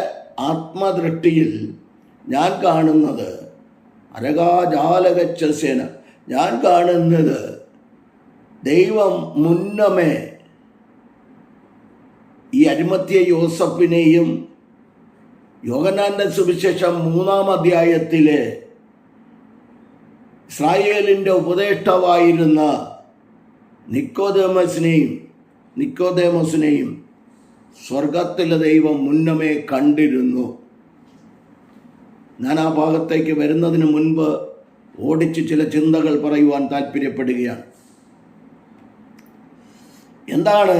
[SPEAKER 1] ആത്മദൃഷ്ടിയിൽ ഞാൻ കാണുന്നത്, അരകാജാലകച്ചസേന, ഞാൻ കാണുന്നത് ദൈവം മുന്നമേ ഈ അരിമത്യ യോസഫിനെയും യോഹന്നാന്റെ സുവിശേഷം 3-ാം അധ്യായത്തിലെ ഇസ്രായേലിൻ്റെ ഉപദേഷ്ടാവായിരുന്ന നിക്കോദേമസിനെയും സ്വർഗത്തിലെ ദൈവം മുന്നമേ കണ്ടിരുന്നു. ഞാൻ ആ ഭാഗത്തേക്ക് വരുന്നതിന് മുൻപ് ഓടിച്ച് ചില ചിന്തകൾ പറയുവാൻ താല്പര്യപ്പെടുകയാണ്. എന്താണ്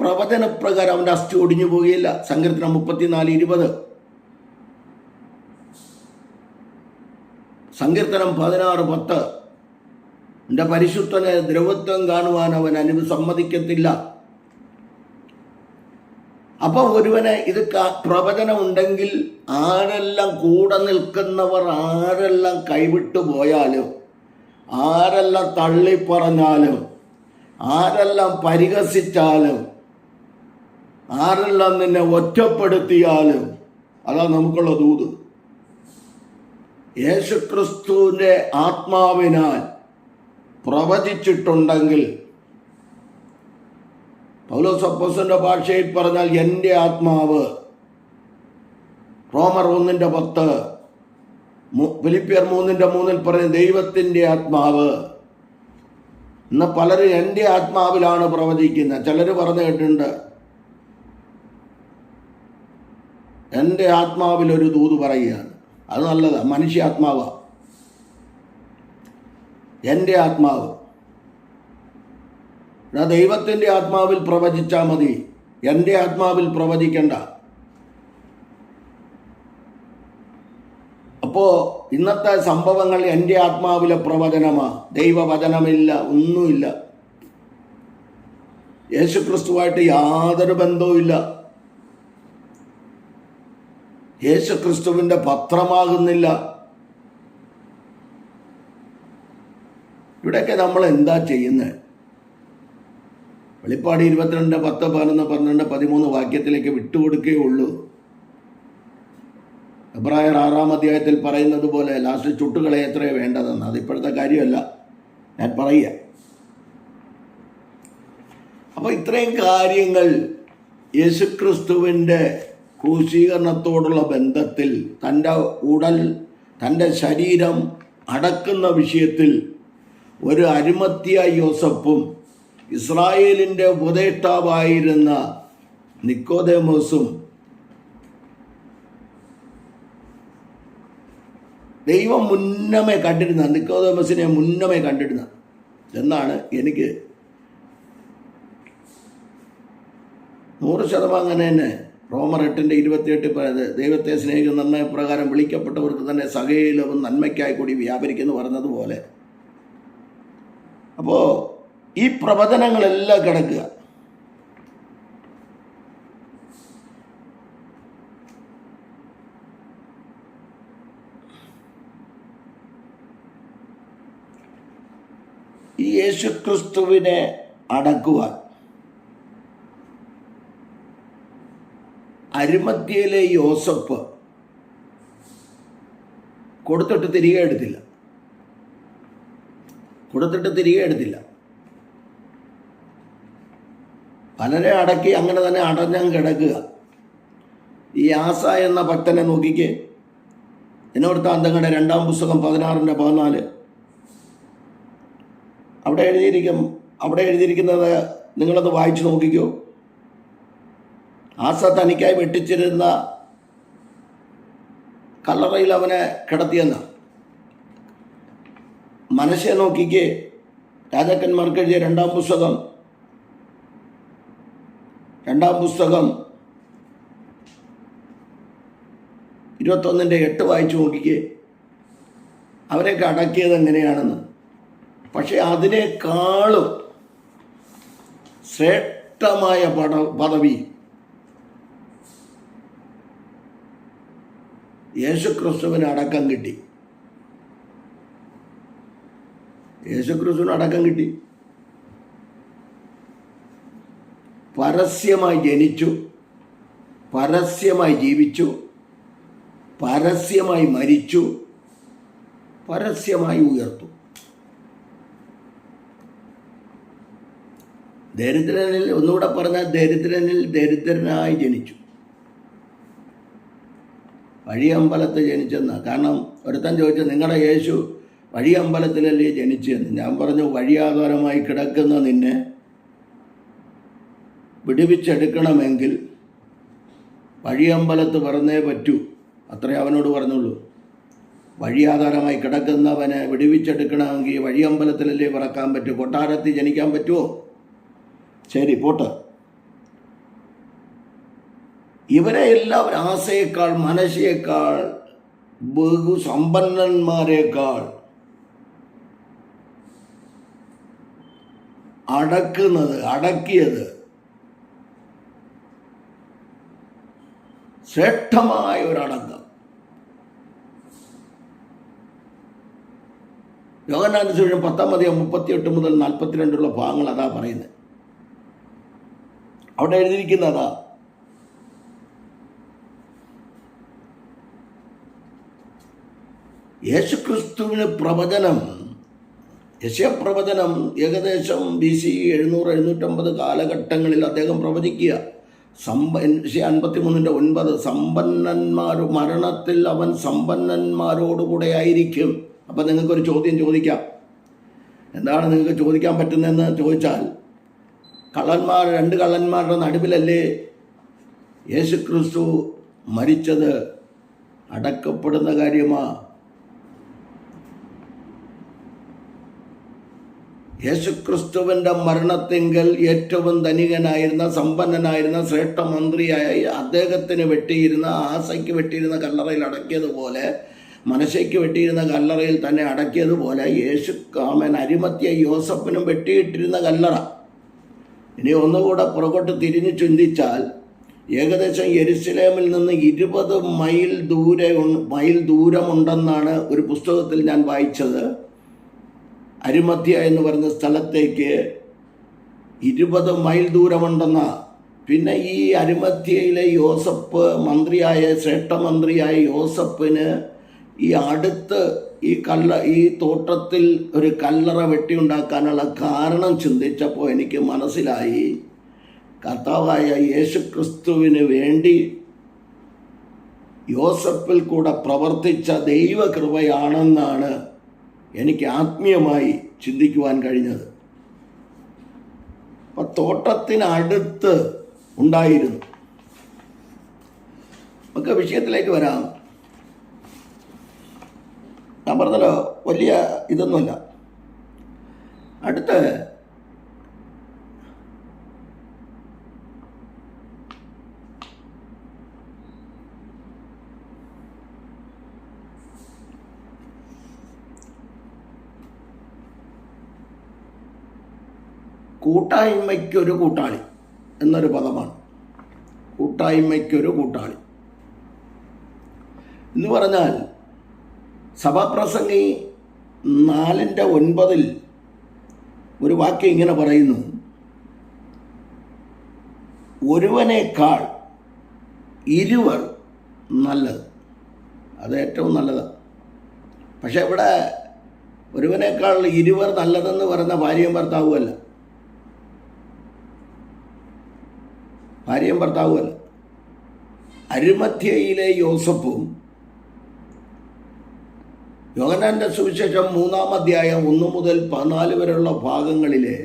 [SPEAKER 1] പ്രവചനപ്രകാരം അവൻ്റെ അസ്ഥി ഒടിഞ്ഞു പോവുകയില്ല. സങ്കീർത്തനം 34:20, സങ്കീർത്തനം 16:10. എൻ്റെ പരിശുദ്ധനെ ദ്രവത്വം കാണുവാൻ അവൻ സമ്മതിക്കത്തില്ല. അപ്പം ഒരുവനെ ഇത് പ്രവചനം ഉണ്ടെങ്കിൽ ആരെല്ലാം കൂടെ നിൽക്കുന്നവർ ആരെല്ലാം കൈവിട്ടു പോയാലും, ആരെല്ലാം തള്ളിപ്പറഞ്ഞാലും, ആരെല്ലാം പരിഹസിച്ചാലും, ആരെല്ലാം നിന്നെ ഒറ്റപ്പെടുത്തിയാലും, അതാ നമുക്കുള്ള ദൂത്. യേശുക്രിസ്തുവിൻ്റെ ആത്മാവിനാൽ പ്രവചിച്ചിട്ടുണ്ടെങ്കിൽ, പൗലോസ് അപ്പോസ്തലന്റെ ഭാഷയിൽ പറഞ്ഞാൽ എൻ്റെ ആത്മാവ്, റോമർ 1:10, ഫിലിപ്പിയർ 3:3 പറഞ്ഞ ദൈവത്തിൻ്റെ ആത്മാവ്. ഇന്ന് പലരും എൻ്റെ ആത്മാവിലാണ് പ്രവചിക്കുന്നത്. ചിലർ പറഞ്ഞു കേട്ടിട്ടുണ്ട്, എൻ്റെ ആത്മാവിലൊരു ദൂത് പറയുകയാണ്. അത് നല്ലതാണ്, മനുഷ്യാത്മാവാണ് എൻ്റെ ആത്മാവ്. ദൈവത്തിൻ്റെ ആത്മാവിൽ പ്രവചിച്ചാൽ മതി, എൻ്റെ ആത്മാവിൽ പ്രവചിക്കണ്ട. അപ്പോൾ ഇന്നത്തെ സംഭവങ്ങൾ എൻ്റെ ആത്മാവിലെ പ്രവചനമാണ്, ദൈവവചനമില്ല, ഒന്നുമില്ല. യേശുക്രിസ്തുവായിട്ട് യാതൊരു ബന്ധവുമില്ല. യേശുക്രിസ്തുവിൻ്റെ പത്രമാകുന്നില്ല. ഇവിടെയൊക്കെ നമ്മൾ എന്താ ചെയ്യുന്നത്? വെളിപ്പാട് 22, 10, 11, 12, 13 വാക്യത്തിലേക്ക് വിട്ടുകൊടുക്കുകയുള്ളൂ. എബ്രായർ 6-ാം അധ്യായത്തിൽ പറയുന്നത് പോലെ ലാസ്റ്റ് ചുട്ടുകളെ എത്രയോ വേണ്ടതെന്ന്. അതിപ്പോഴത്തെ കാര്യമല്ല, ഞാൻ പറയുക. അപ്പോൾ ഇത്രയും കാര്യങ്ങൾ യേശുക്രിസ്തുവിൻ്റെ ക്രൂശീകരണത്തോടുള്ള ബന്ധത്തിൽ, തൻ്റെ ശരീരം അടക്കുന്ന വിഷയത്തിൽ ഒരു അരിമത്യ യോസഫും ഇസ്രായേലിൻ്റെ ഉപദേഷ്ടാവായിരുന്ന നിക്കോദേമോസും ദൈവം മുന്നമേ കണ്ടിരുന്ന, നിക്കോദേമോസിനെ മുന്നമേ കണ്ടിരുന്ന എന്നാണ് എനിക്ക് 100% അങ്ങനെ തന്നെ റോമർ 8:28 പറയുന്നത്, ദൈവത്തെ സ്നേഹിക്കുന്ന നിർണയപ്രകാരം വിളിക്കപ്പെട്ടവർക്ക് തന്നെ സകലവും നന്മയ്ക്കായി കൂടി വ്യാപരിക്കുന്നു പറഞ്ഞതുപോലെ. അപ്പോൾ ഈ പ്രവചനങ്ങളെല്ലാം കിടക്കുക. ഈ യേശുക്രിസ്തുവിനെ അടക്കുവാൻ അരിമത്യയിലെ യോസഫ് കൊടുത്തിട്ട് തിരികെ എടുത്തില്ല. പലരെ അടക്കി അങ്ങനെ തന്നെ അടഞ്ഞം കിടക്കുക. ഈ ആസ എന്ന ഭക്തനെ നോക്കിക്കേ. ദിനവൃത്താന്തങ്ങളുടെ 2-ാം പുസ്തകം 16:14 അവിടെ എഴുതിയിരിക്കുന്നത് നിങ്ങളത് വായിച്ചു നോക്കിക്കോ. ആസ തനിക്കായി വെട്ടിച്ചിരുന്ന കല്ലറയിൽ അവനെ കിടത്തിയെന്ന. മനശ്ശെ നോക്കിക്കേ, രാജാക്കന്മാർക്ക് എഴുതിയ 2-ാം പുസ്തകം 21:8 വായിച്ചു നോക്കിക്കേ. അവരെയൊക്കെ അടക്കിയത് എങ്ങനെയാണെന്ന്. പക്ഷെ അതിനേക്കാളും ശ്രേഷ്ഠമായ പദവി യേശുക്രിസ്തുവിന് അടക്കം കിട്ടി. പരസ്യമായി ജനിച്ചു, പരസ്യമായി ജീവിച്ചു, പരസ്യമായി മരിച്ചു, പരസ്യമായി ഉയർത്തു. ദരിദ്രനിൽ, ഒന്നുകൂടെ പറഞ്ഞാൽ ദരിദ്രനിൽ ദരിദ്രനായി ജനിച്ചു. വഴിയമ്പലത്ത് ജനിച്ചെന്ന്. കാരണം ഒരുത്തൻ ചോദിച്ചു, നിങ്ങളുടെ യേശു വഴിയമ്പലത്തിലല്ലേ ജനിച്ചെന്ന്. ഞാൻ പറഞ്ഞു, വഴിയാധാരമായി കിടക്കുന്ന നിന്നെ വിടുവിച്ചെടുക്കണമെങ്കിൽ വഴിയമ്പലത്ത് പറഞ്ഞേ പറ്റൂ. അത്രേ അവനോട് പറഞ്ഞുള്ളൂ. വഴിയാധാരമായി കിടക്കുന്നവനെ വിടുവിച്ചെടുക്കണമെങ്കിൽ വഴിയമ്പലത്തിലല്ലേ പറക്കാൻ പറ്റൂ. കൊട്ടാരത്തിൽ ജനിക്കാൻ പറ്റുമോ? ശരി, പോട്ടെ. ഇവരെ എല്ലാവരും ആസയേക്കാൾ, മനശ്ശയേക്കാൾ, ബഹുസമ്പന്നന്മാരെക്കാൾ അടക്കിയത് ശ്രേഷ്ഠമായ ഒരടക്കം. യോഹന്നാന്റെ സുവിശേഷം 10:38 മുതൽ 42 ഭാഗങ്ങൾ അതാ പറയുന്നത്. അവിടെ എഴുതിയിരിക്കുന്നതാ. യേശുക്രിസ്തുവിന് പ്രവചനം, യശയപ്രവചനം ഏകദേശം BC 700-750 കാലഘട്ടങ്ങളിൽ അദ്ദേഹം പ്രവചിക്കുക. 53:9 മരണത്തിൽ അവൻ സമ്പന്നന്മാരോടുകൂടെ ആയിരിക്കും. അപ്പം നിങ്ങൾക്കൊരു ചോദ്യം ചോദിക്കാം. എന്താണ് നിങ്ങൾക്ക് ചോദിക്കാൻ പറ്റുന്നതെന്ന് ചോദിച്ചാൽ, രണ്ട് കള്ളന്മാരുടെ നടുവിലല്ലേ യേശുക്രിസ്തു മരിച്ചത്? അടക്കപ്പെടുന്ന കാര്യമാ. യേശുക്രിസ്തുവിൻ്റെ മരണത്തെങ്കിൽ ഏറ്റവും ധനികനായിരുന്ന, സമ്പന്നനായിരുന്ന, ശ്രേഷ്ഠ മന്ത്രിയായ അദ്ദേഹത്തിന് വെട്ടിയിരുന്ന, ആസയ്ക്ക് വെട്ടിയിരുന്ന കല്ലറയിൽ അടക്കിയതുപോലെ, മനശ്ശയ്ക്ക് വെട്ടിയിരുന്ന കല്ലറയിൽ തന്നെ അടക്കിയതുപോലെ അരിമത്യ യോസഫിനും വെട്ടിയിട്ടിരുന്ന കല്ലറ. ഇനി ഒന്നുകൂടെ പുറകോട്ട് തിരിഞ്ഞു ചിന്തിച്ചാൽ, ഏകദേശം യെരുശലേമിൽ നിന്ന് 20 മൈൽ ദൂരമുണ്ടെന്നാണ് ഒരു പുസ്തകത്തിൽ ഞാൻ വായിച്ചത്. അരിമത്യ എന്ന് പറയുന്ന സ്ഥലത്തേക്ക് 20 മൈൽ ദൂരമുണ്ടെന്ന. പിന്നെ ഈ അരിമത്യയിലെ യോസഫ് ശ്രേഷ്ഠ മന്ത്രിയായ യോസഫിന് ഈ അടുത്ത് ഈ തോട്ടത്തിൽ ഒരു കല്ലറ വെട്ടിയുണ്ടാക്കാനുള്ള കാരണം ചിന്തിച്ചപ്പോൾ എനിക്ക് മനസ്സിലായി, കർത്താവായ യേശുക്രിസ്തുവിന് വേണ്ടി യോസഫിൽ കൂടെ പ്രവർത്തിച്ച ദൈവകൃപയാണെന്നാണ് എനിക്ക് ആത്മീയമായി ചിന്തിക്കുവാൻ കഴിഞ്ഞത്. അപ്പം തോട്ടത്തിനടുത്ത് ഉണ്ടായിരുന്നു. നമുക്ക് വിഷയത്തിലേക്ക് വരാം. ഞാൻ പറഞ്ഞല്ലോ, വലിയ ഇതൊന്നുമല്ല. അടുത്ത് കൂട്ടായ്മയ്ക്കൊരു കൂട്ടാളി എന്നൊരു പദമാണ്. കൂട്ടായ്മയ്ക്കൊരു കൂട്ടാളി എന്ന് പറഞ്ഞാൽ, സഭാപ്രസംഗി 4:9 ഒരു വാക്യം ഇങ്ങനെ പറയുന്നു: ഒരുവനേക്കാൾ ഇരുവർ നല്ലത്. അത് ഏറ്റവും നല്ലതാണ്. പക്ഷെ ഇവിടെ ഒരുവനേക്കാൾ ഇരുവർ നല്ലതെന്ന് പറയുന്ന ഭാര്യയും ഭർത്താവുമല്ല. അരിമത്യയിലെ യോസഫും യോഹന്നാന്റെ സുവിശേഷം 3-ാം അധ്യായം 1 മുതൽ 14 വരെയുള്ള ഭാഗങ്ങളിലെ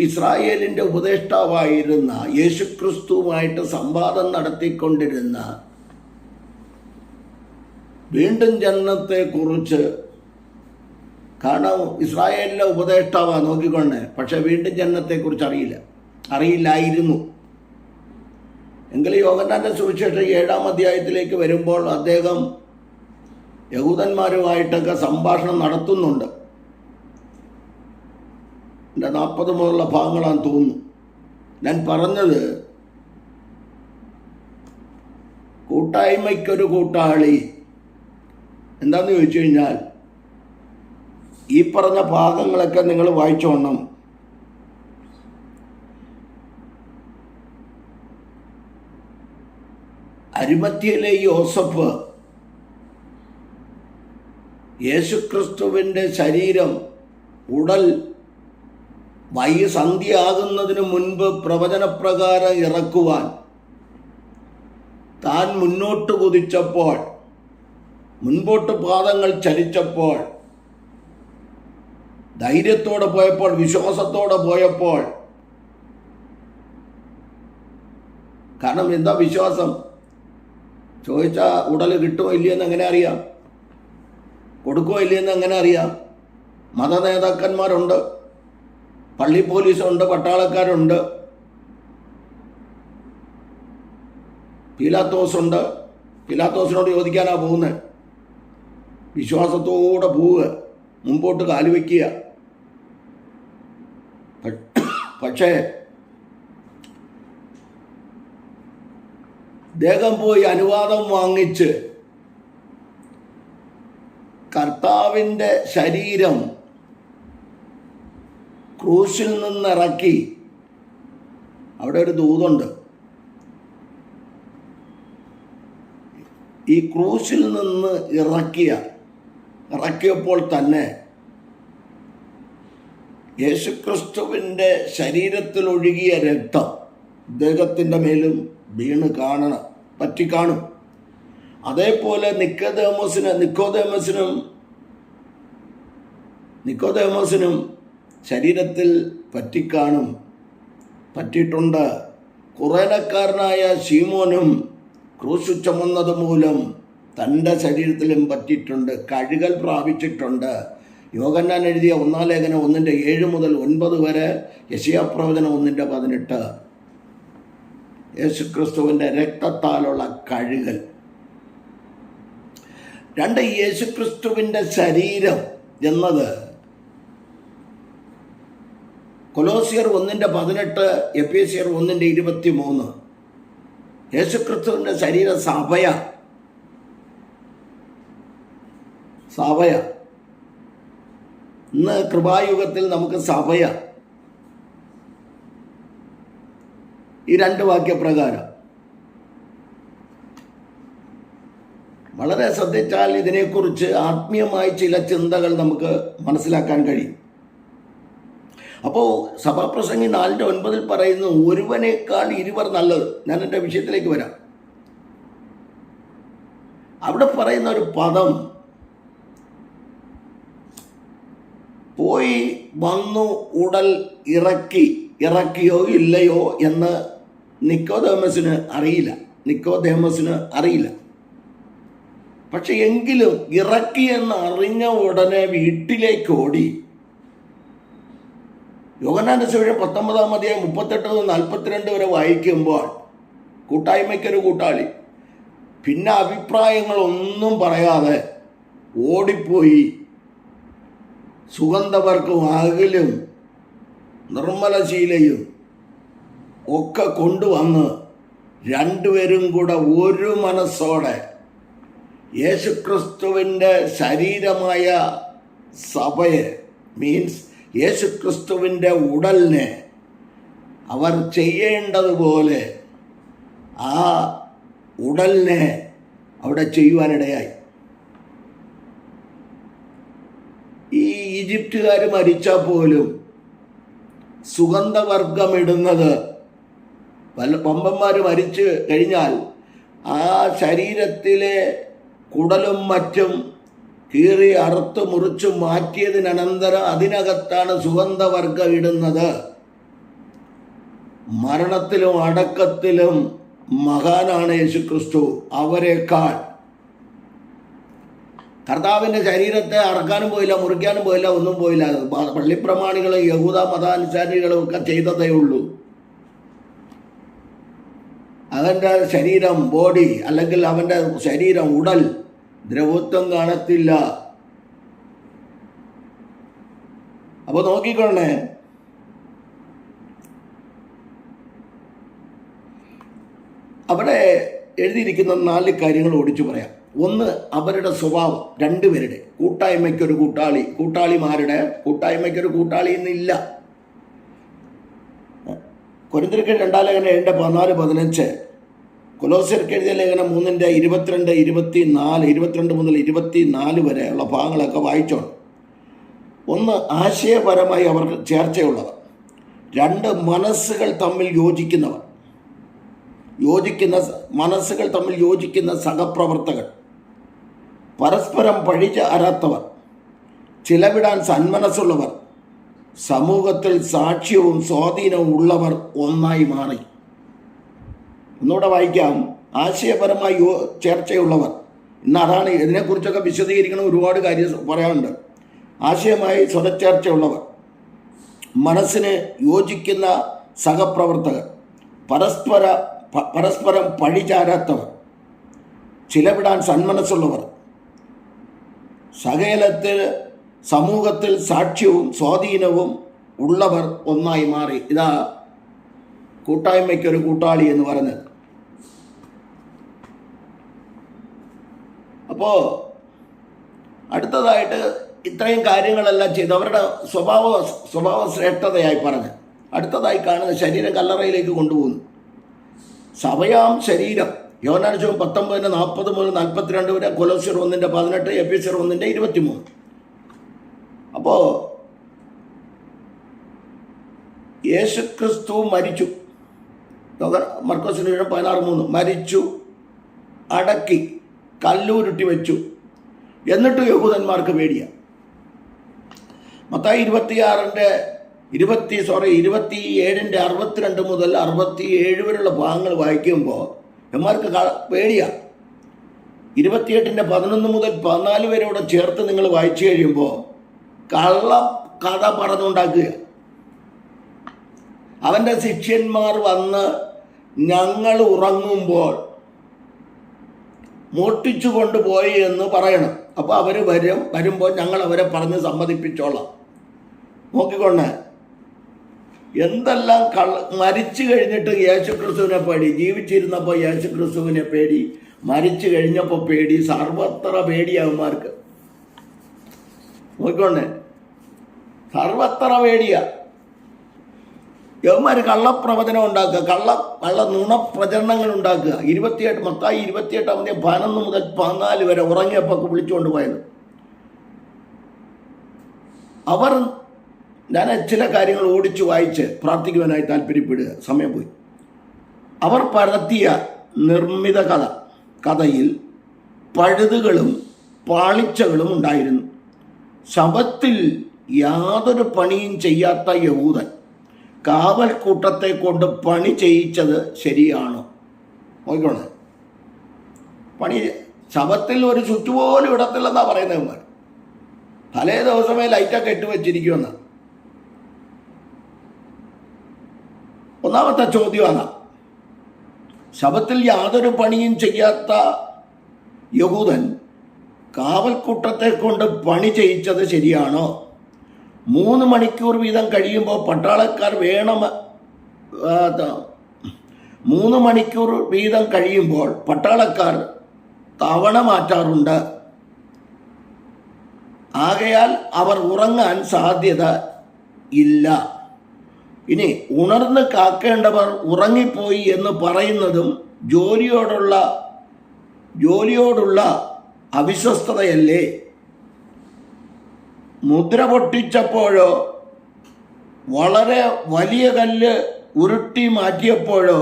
[SPEAKER 1] ഇസ്രായേലിൻ്റെ ഉപദേഷ്ടാവായിരുന്ന യേശുക്രിസ്തുവുമായിട്ട് സംവാദം നടത്തിക്കൊണ്ടിരുന്ന വീണ്ടും ജനനത്തെക്കുറിച്ച്, കാരണം ഇസ്രായേലിലെ ഉപദേഷ്ടാവാണ് നോക്കിക്കൊണ്ട്, പക്ഷെ വീണ്ടും ജനനത്തെക്കുറിച്ച് അറിയില്ലായിരുന്നു. എങ്കിലും യോഹന്നാന്റെ സുവിശേഷം 7-ാം അധ്യായത്തിലേക്ക് വരുമ്പോൾ അദ്ദേഹം യഹൂദന്മാരുമായിട്ടൊക്കെ സംഭാഷണം നടത്തുന്നുണ്ട്. 40 മുതലുള്ള ഭാഗങ്ങളാണെന്ന് തോന്നുന്നു. ഞാൻ പറഞ്ഞത്, കൂട്ടായ്മയ്ക്കൊരു കൂട്ടാളി എന്താണെന്ന് ചോദിച്ചു കഴിഞ്ഞാൽ, ഈ പറഞ്ഞ ഭാഗങ്ങളൊക്കെ നിങ്ങൾ വായിച്ചോണം. അരിമത്യയിലെ യോസഫ് യേശുക്രിസ്തുവിൻ്റെ ശരീരം, ഉടൽ സന്ധ്യയാകുന്നതിന് മുൻപ് പ്രവചനപ്രകാരം ഇറക്കുവാൻ താൻ മുന്നോട്ട് കുതിച്ചപ്പോൾ, മുൻപോട്ട് പാദങ്ങൾ ചലിച്ചപ്പോൾ, ധൈര്യത്തോടെ പോയപ്പോൾ, വിശ്വാസത്തോടെ പോയപ്പോൾ, കാരണം എന്താ വിശ്വാസം ചോദിച്ചാൽ, ഉടൽ കിട്ടുമോ ഇല്ലയെന്ന് എങ്ങനെ അറിയാം? കൊടുക്കുമോ ഇല്ലയെന്ന് എങ്ങനെ അറിയാം? മതനേതാക്കന്മാരുണ്ട്, പള്ളി പോലീസുണ്ട്, പട്ടാളക്കാരുണ്ട്, പീലാത്തോസുണ്ട്. പീലാത്തോസിനോട് ചോദിക്കാനാ പോകുന്നത്. വിശ്വാസത്തോടെ പോവുക, മുമ്പോട്ട് കാലുവയ്ക്കുക. പക്ഷേ അദ്ദേഹം പോയി അനുവാദം വാങ്ങിച്ച് കർത്താവിൻ്റെ ശരീരം ക്രൂശിൽ നിന്നിറക്കി. അവിടെ ഒരു ദൂതുണ്ട്. ഈ ക്രൂശിൽ നിന്ന് ഇറക്കിയപ്പോൾ തന്നെ യേശുക്രിസ്തുവിൻ്റെ ശരീരത്തിൽ ഒഴുകിയ രക്തം ഇദ്ദേഹത്തിൻ്റെ മേലും വീണ് പറ്റിക്കാണും. അതേപോലെ നിക്കോദേമോസിനും ശരീരത്തിൽ പറ്റിയിട്ടുണ്ട്. കുറേനക്കാരനായ ശീമോനും ക്രൂശ് ചുമന്നത് മൂലം തൻ്റെ ശരീരത്തിലും പറ്റിയിട്ടുണ്ട്, കഴുകൽ പ്രാപിച്ചിട്ടുണ്ട്. യോഹന്നാൻ എഴുതിയ 1 ലേഖനം 1:7 മുതൽ 9 വരെ, യെശയ്യാപ്രവചനം 1:18. യേശുക്രിസ്തുവിൻ്റെ രക്തത്താലുള്ള കഴുകൽ. 2, യേശുക്രിസ്തുവിൻ്റെ ശരീരം എന്നത് കൊലോസിയർ 1:18, എഫേസ്യർ 1:23. യേശുക്രിസ്തുവിൻ്റെ ശരീരം സഭയ. ഇന്ന് കൃപായുഗത്തിൽ നമുക്ക് സഭയ. ഈ 2 വാക്യപ്രകാരം വളരെ ശ്രദ്ധിച്ചാൽ ഇതിനെക്കുറിച്ച് ആത്മീയമായി ചില ചിന്തകൾ നമുക്ക് മനസ്സിലാക്കാൻ കഴിയും. അപ്പോൾ സഭാപ്രസംഗി 4:9 പറയുന്നു, ഒരുവനേക്കാൾ ഇരുവർ നല്ലത്. ഞാൻ എൻ്റെ വിഷയത്തിലേക്ക് വരാം. അവിടെ പറയുന്ന ഒരു പദം പോയി വന്നു ഉടൽ ഇറക്കിയോ ഇല്ലയോ എന്ന് നിക്കോദേമസിന് അറിയില്ല. പക്ഷെ എങ്കിലും ഇറക്കിയെന്ന് അറിഞ്ഞ ഉടനെ വീട്ടിലേക്ക് ഓടി. യോഹന്നാന്റെ സുവിശേഷം 19-ാം അധ്യായം 38-42 വരെ വായിക്കുമ്പോൾ കൂട്ടായ്മയ്ക്കൊരു കൂട്ടാളി, പിന്നെ അഭിപ്രായങ്ങളൊന്നും പറയാതെ ഓടിപ്പോയി സുഗന്ധവർക്കും അകിലും നിർമ്മലശീലയും ഒക്കെ കൊണ്ടുവന്ന് 2 പേരും കൂടെ ഒരു മനസ്സോടെ യേശുക്രിസ്തുവിൻ്റെ ശരീരമായ സഭയെ, മീൻസ് യേശുക്രിസ്തുവിൻ്റെ ഉടലിനെ അവർ ചെയ്യേണ്ടതുപോലെ ആ ഉടലിനെ അവിടെ ചെയ്യുവാനിടയായി. ഈ ഈജിപ്തുകാർ മരിച്ചാൽ പോലും സുഗന്ധവർഗമിടുന്നത്, വമ്പന്മാർ മരിച്ചു കഴിഞ്ഞാൽ ആ ശരീരത്തിലെ കുടലും മറ്റും കീറി അറുത്ത് മുറിച്ച് മാറ്റിയതിനനന്തരം അതിനകത്താണ് സുഗന്ധവർഗം ഇടുന്നത്. മരണത്തിലും അടക്കത്തിലും മഹാനാണ് യേശുക്രിസ്തു. അവരെക്കാൾ കർത്താവിൻ്റെ ശരീരത്തെ അറക്കാനും പോയില്ല, മുറിക്കാനും പോയില്ല, ഒന്നും പോയില്ല. പള്ളിപ്രമാണികളും യഹൂദ മതാനുസാരികളും ഒക്കെ ചെയ്തതേ ഉള്ളൂ. അവൻ്റെ ശരീരം, ബോഡി, അല്ലെങ്കിൽ അവൻ്റെ ശരീരം, ഉടൽ ദ്രവത്വം കാണത്തില്ല. അപ്പോൾ നോക്കിക്കൊള്ളേ, അവിടെ എഴുതിയിരിക്കുന്ന 4 കാര്യങ്ങൾ ഓടിച്ചു പറയാം. 1, അവരുടെ സ്വഭാവം. 2 പേരുടെ കൂട്ടായ്മയ്ക്കൊരു കൂട്ടാളിമാരുടെ കൂട്ടായ്മയ്ക്കൊരു കൂട്ടാളി ഇന്നില്ല. കൊരിന്ത്യർക്ക് 2 ലേഖനം 7:14-15, കൊലോസ്യർക്ക് എഴുതിയ ലേഖനം 3:22 മുതൽ 24 വരെ ഉള്ള ഭാഗങ്ങളൊക്കെ വായിച്ചോണം. 1, ആശയപരമായി അവർക്ക് ചേർച്ചയുള്ളവർ. 2, മനസ്സുകൾ തമ്മിൽ യോജിക്കുന്ന സഹപ്രവർത്തകർ. പരസ്പരം പഴിചാരാത്തവർ. ചിലവിടാൻ സന്മനസ്സുള്ളവർ. സമൂഹത്തിൽ സാക്ഷ്യവും സ്വാധീനവും ഉള്ളവർ ഒന്നായി മാറി. ഒന്നുകൂടെ വായിക്കാം. ആശയപരമായി ചേർച്ചയുള്ളവർ. ഇന്ന് അതാണ്, ഇതിനെക്കുറിച്ചൊക്കെ വിശദീകരിക്കണം, ഒരുപാട് കാര്യം പറയാനുണ്ട്. ആശയമായി സ്വതച്ചേർച്ചയുള്ളവർ, മനസ്സിന് യോജിക്കുന്ന സഹപ്രവർത്തകർ, പരസ്പരം പഴിചാരാത്തവർ, ചിലവിടാൻ സന്മനസ്സുള്ളവർ, സകലത്തിൽ സമൂഹത്തിൽ സാക്ഷ്യവും സ്വാധീനവും ഉള്ളവർ ഒന്നായി മാറി. ഇതാ കൂട്ടായ്മയ്ക്കൊരു കൂട്ടാളി എന്ന് പറഞ്ഞത്. അപ്പോൾ അടുത്തതായിട്ട് ഇത്രയും കാര്യങ്ങളെല്ലാം ചെയ്ത് അവരുടെ സ്വഭാവ ശ്രേഷ്ഠതയായി പറഞ്ഞ് അടുത്തതായി കാണുന്ന ശരീരം കല്ലറയിലേക്ക് കൊണ്ടുപോകുന്നു. സഭയാം ശരീരം യോഹന്നാൻ 19:40 മുതൽ 42 വരെ, കൊലോസ്യർ 1:18, എഫെസ്യർ 1:23. അപ്പോൾ യേശുക്രിസ്തു മരിച്ചു. മർക്കോസ് 16:3 മരിച്ചു, അടക്കി, കല്ലൂരുട്ടി വെച്ചു. എന്നിട്ട് യഹൂദന്മാർക്ക് പേടിയ. മത്തായി 27:62 മുതൽ 67 വരെയുള്ള ഭാഗങ്ങൾ വായിക്കുമ്പോൾ എമാർക്ക് പേടിയ. 28:11 മുതൽ 14 വരെയോടെ ചേർത്ത് നിങ്ങൾ വായിച്ചു കഴിയുമ്പോൾ കള്ള കഥ പറഞ്ഞുണ്ടാക്കുക. അവൻ്റെ ശിഷ്യന്മാർ വന്ന് ഞങ്ങൾ ഉറങ്ങുമ്പോൾ മോഷ്ടിച്ചു കൊണ്ടുപോയി എന്ന് പറയണം. അപ്പോൾ അവർ വരുമ്പോൾ ഞങ്ങൾ അവരെ പറഞ്ഞ് സമ്മതിപ്പിച്ചോളാം. നോക്കിക്കൊണ്ട് എന്തെല്ലാം മരിച്ചു കഴിഞ്ഞിട്ട് യേശുക്രിസ്തുവിനെ പേടി, ജീവിച്ചിരുന്നപ്പോൾ യേശുക്രിസ്തുവിനെ പേടി, മരിച്ചു കഴിഞ്ഞപ്പോൾ പേടി, സർവത്ര പേടിയാകുമാർക്ക്. നോക്കിക്കൊണ്ടേ സർവത്ര പേടിയ. യവന്മാർ കള്ളപ്രവചനം ഉണ്ടാക്കുക, കള്ള നുണപ്രചരണങ്ങൾ ഉണ്ടാക്കുക. മത്തായി 28:11 മുതൽ 14 വരെ ഉറങ്ങിയപ്പോൾ വിളിച്ചുകൊണ്ട് പോയത്. ഞാൻ ചില കാര്യങ്ങൾ ഓടിച്ചു വായിച്ച് പ്രാർത്ഥിക്കുവാനായി താല്പര്യപ്പെടുക, സമയം പോയി. അവർ പരത്തിയ നിർമ്മിത കഥയിൽ പഴുതുകളും പാളിച്ചകളും ഉണ്ടായിരുന്നു. ശബത്തിൽ യാതൊരു പണിയും ചെയ്യാത്ത യഹൂദൻ കാവൽക്കൂട്ടത്തെ കൊണ്ട് പണി ചെയ്യിച്ചത് ശരിയാണോ? നോക്കണേ, പണി ശബത്തിൽ ഒരു സ്വിച്ച് പോലും ഇടത്തില്ലെന്നാണ് പറയുന്നവന്മാർ. തലേ ദിവസമേ ലൈറ്റൊക്കെ ഇട്ട് വെച്ചിരിക്കുമെന്ന്. ഒന്നാമത്തെ ചോദ്യമാണ്, ശബത്തിൽ യാതൊരു പണിയും ചെയ്യാത്ത യഹൂദൻ കാവൽക്കൂട്ടത്തെ കൊണ്ട് പണി ചെയ്യിച്ചത് ശരിയാണോ? 3 മണിക്കൂർ വീതം കഴിയുമ്പോൾ പട്ടാളക്കാർ 3 മണിക്കൂർ വീതം കഴിയുമ്പോൾ പട്ടാളക്കാർ തവണ മാറ്റാറുണ്ട്. ആകയാൽ അവർ ഉറങ്ങാൻ സാധ്യത ഇല്ല. ഇനി ഉണർന്ന് കാക്കേണ്ടവർ ഉറങ്ങിപ്പോയി എന്ന് പറയുന്നതും ജോലിയോടുള്ള അവിശ്വസ്തതയല്ലേ? മുദ്ര പൊട്ടിച്ചപ്പോഴോ വളരെ വലിയ കല്ല് ഉരുട്ടി മാറ്റിയപ്പോഴോ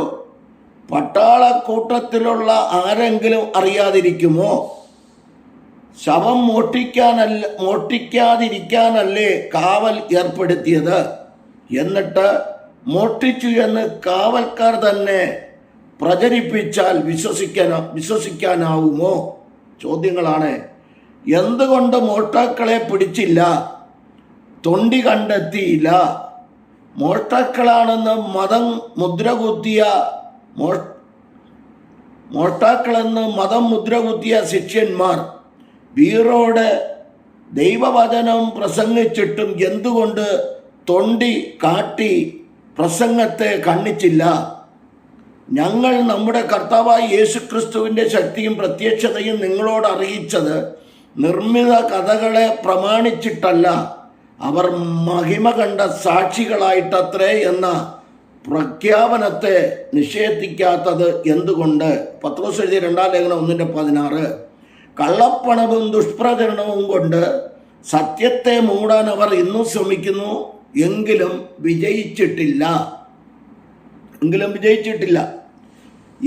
[SPEAKER 1] പട്ടാളക്കൂട്ടത്തിലുള്ള ആരെങ്കിലും അറിയാതിരിക്കുമോ? ശവം മോഷ്ടിക്കാതിരിക്കാനല്ലേ കാവൽ ഏർപ്പെടുത്തിയത്? എന്നിട്ട് മോഷ്ടിച്ചു എന്ന് കാവൽക്കാർ തന്നെ പ്രചരിപ്പിച്ചാൽ വിശ്വസിക്കാനാവുമോ? ചോദ്യങ്ങളാണ്. എന്തുകൊണ്ട് മോഷ്ടാക്കളെ പിടിച്ചില്ല? തൊണ്ടി കണ്ടെത്തിയില്ല. മോഷ്ടാക്കളാണെന്ന് മതം മുദ്രകുത്തിയ ശിഷ്യന്മാർ വീറോട് ദൈവവചനം പ്രസംഗിച്ചിട്ടും എന്തുകൊണ്ട് തൊണ്ടി കാട്ടി പ്രസംഗത്തെ കണ്ണിച്ചില്ല? ഞങ്ങൾ നമ്മുടെ കർത്താവായ യേശുക്രിസ്തുവിൻ്റെ ശക്തിയും പ്രത്യക്ഷതയും നിങ്ങളോട് അറിയിച്ചത് നിർമ്മിത കഥകളെ പ്രമാണിച്ചിട്ടല്ല, അവർ മഹിമ കണ്ട സാക്ഷികളായിട്ടത്രേ എന്ന പ്രഖ്യാപനത്തെ നിഷേധിക്കാത്തത് എന്തുകൊണ്ട്? പത്രോസ് എഴുതിയ 2 ലേഖനം 1:16. കള്ളപ്പണവും ദുഷ്പ്രചരണവും കൊണ്ട് സത്യത്തെ മൂടാൻ അവർ ഇന്നും ശ്രമിക്കുന്നു, എങ്കിലും വിജയിച്ചിട്ടില്ല.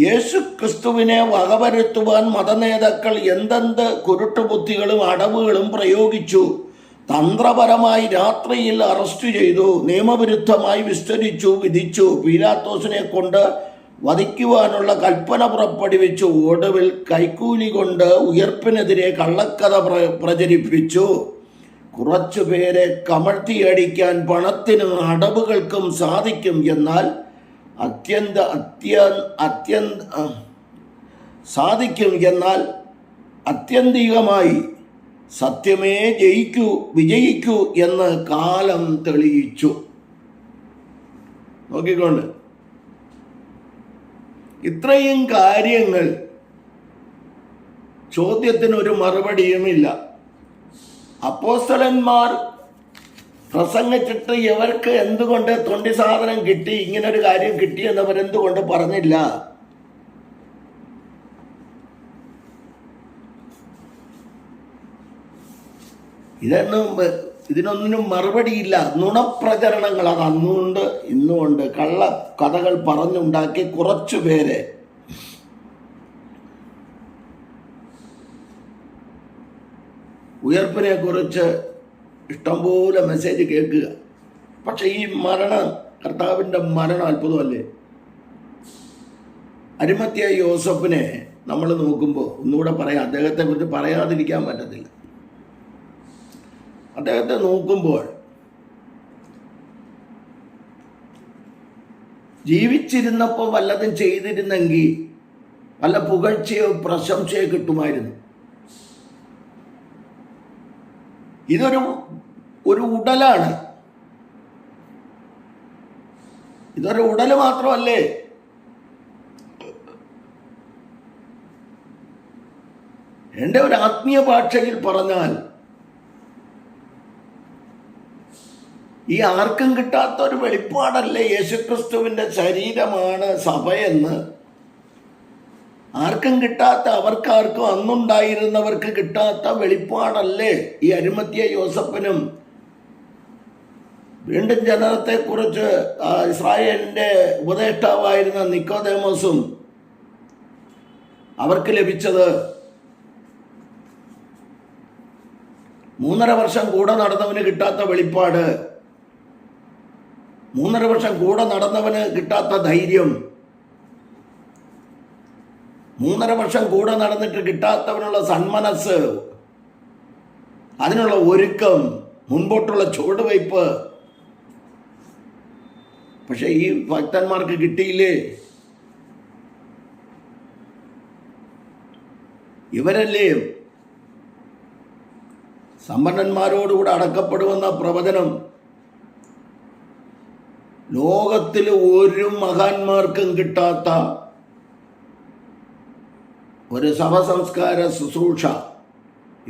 [SPEAKER 1] യേശു ക്രിസ്തുവിനെ വകവരുത്തുവാൻ മതനേതാക്കൾ എന്തെന്ത് കുരുട്ടുബുദ്ധികളും അടവുകളും പ്രയോഗിച്ചു. തന്ത്രപരമായി രാത്രിയിൽ അറസ്റ്റ് ചെയ്തു, നിയമവിരുദ്ധമായി വിധിച്ചു, പീലാത്തോസിനെ കൊണ്ട് വധിക്കുവാനുള്ള കൽപ്പന പുറപ്പെടുവിച്ചു. ഒടുവിൽ കൈക്കൂലി കൊണ്ട് ഉയർപ്പിനെതിരെ കള്ളക്കഥ പ്രചരിപ്പിച്ചു. കുറച്ചു പേരെ കമഴ്ത്തിയടിക്കാൻ പണത്തിനും അടവുകൾക്കും സാധിക്കും. എന്നാൽ ആത്യന്തികമായി സത്യമേ വിജയിക്കൂ എന്ന് കാലം തെളിയിച്ചു. നോക്കിക്കൊണ്ട് ഇത്രയും കാര്യങ്ങൾ, ചോദ്യത്തിനൊരു മറുപടിയുമില്ല. അപ്പോസ്തലന്മാർ പ്രസംഗിച്ചിട്ട് ഇവർക്ക് എന്തുകൊണ്ട് തൊണ്ടി സാധനം കിട്ടി, ഇങ്ങനൊരു കാര്യം കിട്ടിയെന്നവരെന്തുകൊണ്ട് പറഞ്ഞില്ല? ഇതിനൊന്നിനും മറുപടിയില്ല. നുണപ്രചരണങ്ങൾ അത് അന്നുകൊണ്ട് ഇന്നുകൊണ്ട് കള്ള കഥകൾ പറഞ്ഞുണ്ടാക്കി കുറച്ചു പേരെ ഉയർപ്പിനെ കുറിച്ച് ഇഷ്ടംപോലെ മെസ്സേജ് കേൾക്കുക. പക്ഷെ ഈ കർത്താവിൻ്റെ മരണം അത്ഭുതമല്ലേ? അരിമത്യ യോസഫിനെ നമ്മൾ നോക്കുമ്പോൾ ഒന്നുകൂടെ പറയാം, അദ്ദേഹത്തെ കുറിച്ച് പറയാതിരിക്കാൻ പറ്റത്തില്ല. അദ്ദേഹത്തെ നോക്കുമ്പോൾ ജീവിച്ചിരുന്നപ്പോൾ വല്ലതും ചെയ്തിരുന്നെങ്കിൽ വല്ല പുകഴ്ചയോ പ്രശംസയോ കിട്ടുമായിരുന്നു. ഇതൊരു ഉടലാണ്. ഇതൊരു ഉടല് മാത്രമല്ലേ? എൻ്റെ ഒരു ആത്മീയ ഭാഷയിൽ പറഞ്ഞാൽ ഈ ആർക്കും കിട്ടാത്ത ഒരു വെളിപ്പാടല്ലേ യേശുക്രിസ്തുവിൻ്റെ ശരീരമാണ് സഭയെന്ന്? ആർക്കും കിട്ടാത്ത, അവർക്കാർക്കും അന്നുണ്ടായിരുന്നവർക്ക് കിട്ടാത്ത വെളിപ്പാടല്ലേ ഈ അരിമത്യ യോസഫിനും വീണ്ടും ജനനത്തെക്കുറിച്ച് ഇസ്രായേലിൻ്റെ ഉപദേഷ്ടാവായിരുന്ന നിക്കോദേമോസും അവർക്ക് ലഭിച്ചത്? 3.5 വർഷം കൂടെ നടന്നവന് കിട്ടാത്ത വെളിപ്പാട്, 3.5 വർഷം കൂടെ നടന്നവന് കിട്ടാത്ത ധൈര്യം, 3.5 വർഷം കൂടെ നടന്നിട്ട് കിട്ടാത്തവനുള്ള സന്മനസ്, അതിനുള്ള ഒരുക്കം, മുൻപോട്ടുള്ള ചുവടുവയ്പ്. പക്ഷെ ഈ ഭക്തന്മാർക്ക് കിട്ടിയില്ലേ? ഇവരല്ലേ സമ്പന്നന്മാരോടുകൂടെ അടക്കപ്പെടുമെന്ന പ്രവചനം ലോകത്തിൽ ഒരു മഹാന്മാർക്കും കിട്ടാത്ത ഒരു ശവസംസ്കാര ശുശ്രൂഷ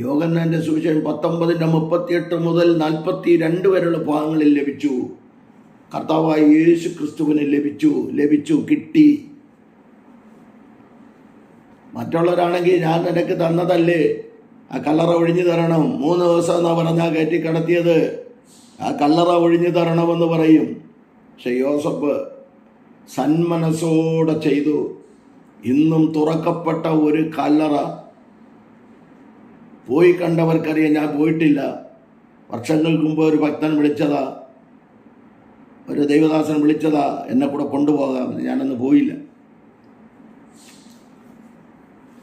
[SPEAKER 1] യോഹന്നാന്റെ സുവിശേഷം 19:38 മുതൽ 42 വരെയുള്ള ഭാഗങ്ങളിൽ ലഭിച്ചു. കർത്താവായ യേശു ക്രിസ്തുവിന് ലഭിച്ചു, കിട്ടി. മറ്റുള്ളവരാണെങ്കിൽ ഞാൻ നിനക്ക് തന്നതല്ലേ, ആ കല്ലറ ഒഴിഞ്ഞു തരണം, 3 ദിവസം എന്നാ പറഞ്ഞാൽ കയറ്റി കിടത്തിയത്, ആ കല്ലറ ഒഴിഞ്ഞു തരണമെന്ന് പറയും. പക്ഷെ യോസഫ് സന്മനസ്സോടെ ചെയ്തു. ഇന്നും തുറക്കപ്പെട്ട ഒരു കല്ലറ പോയി കണ്ടവർക്കറിയാം. ഞാൻ പോയിട്ടില്ല. വർഷങ്ങൾക്ക് മുമ്പ് ഒരു ഭക്തൻ വിളിച്ചതാ, ഒരു ദൈവദാസൻ വിളിച്ചതാ, എന്നെ കൂടെ കൊണ്ടുപോകാം. ഞാനന്ന് പോയില്ല.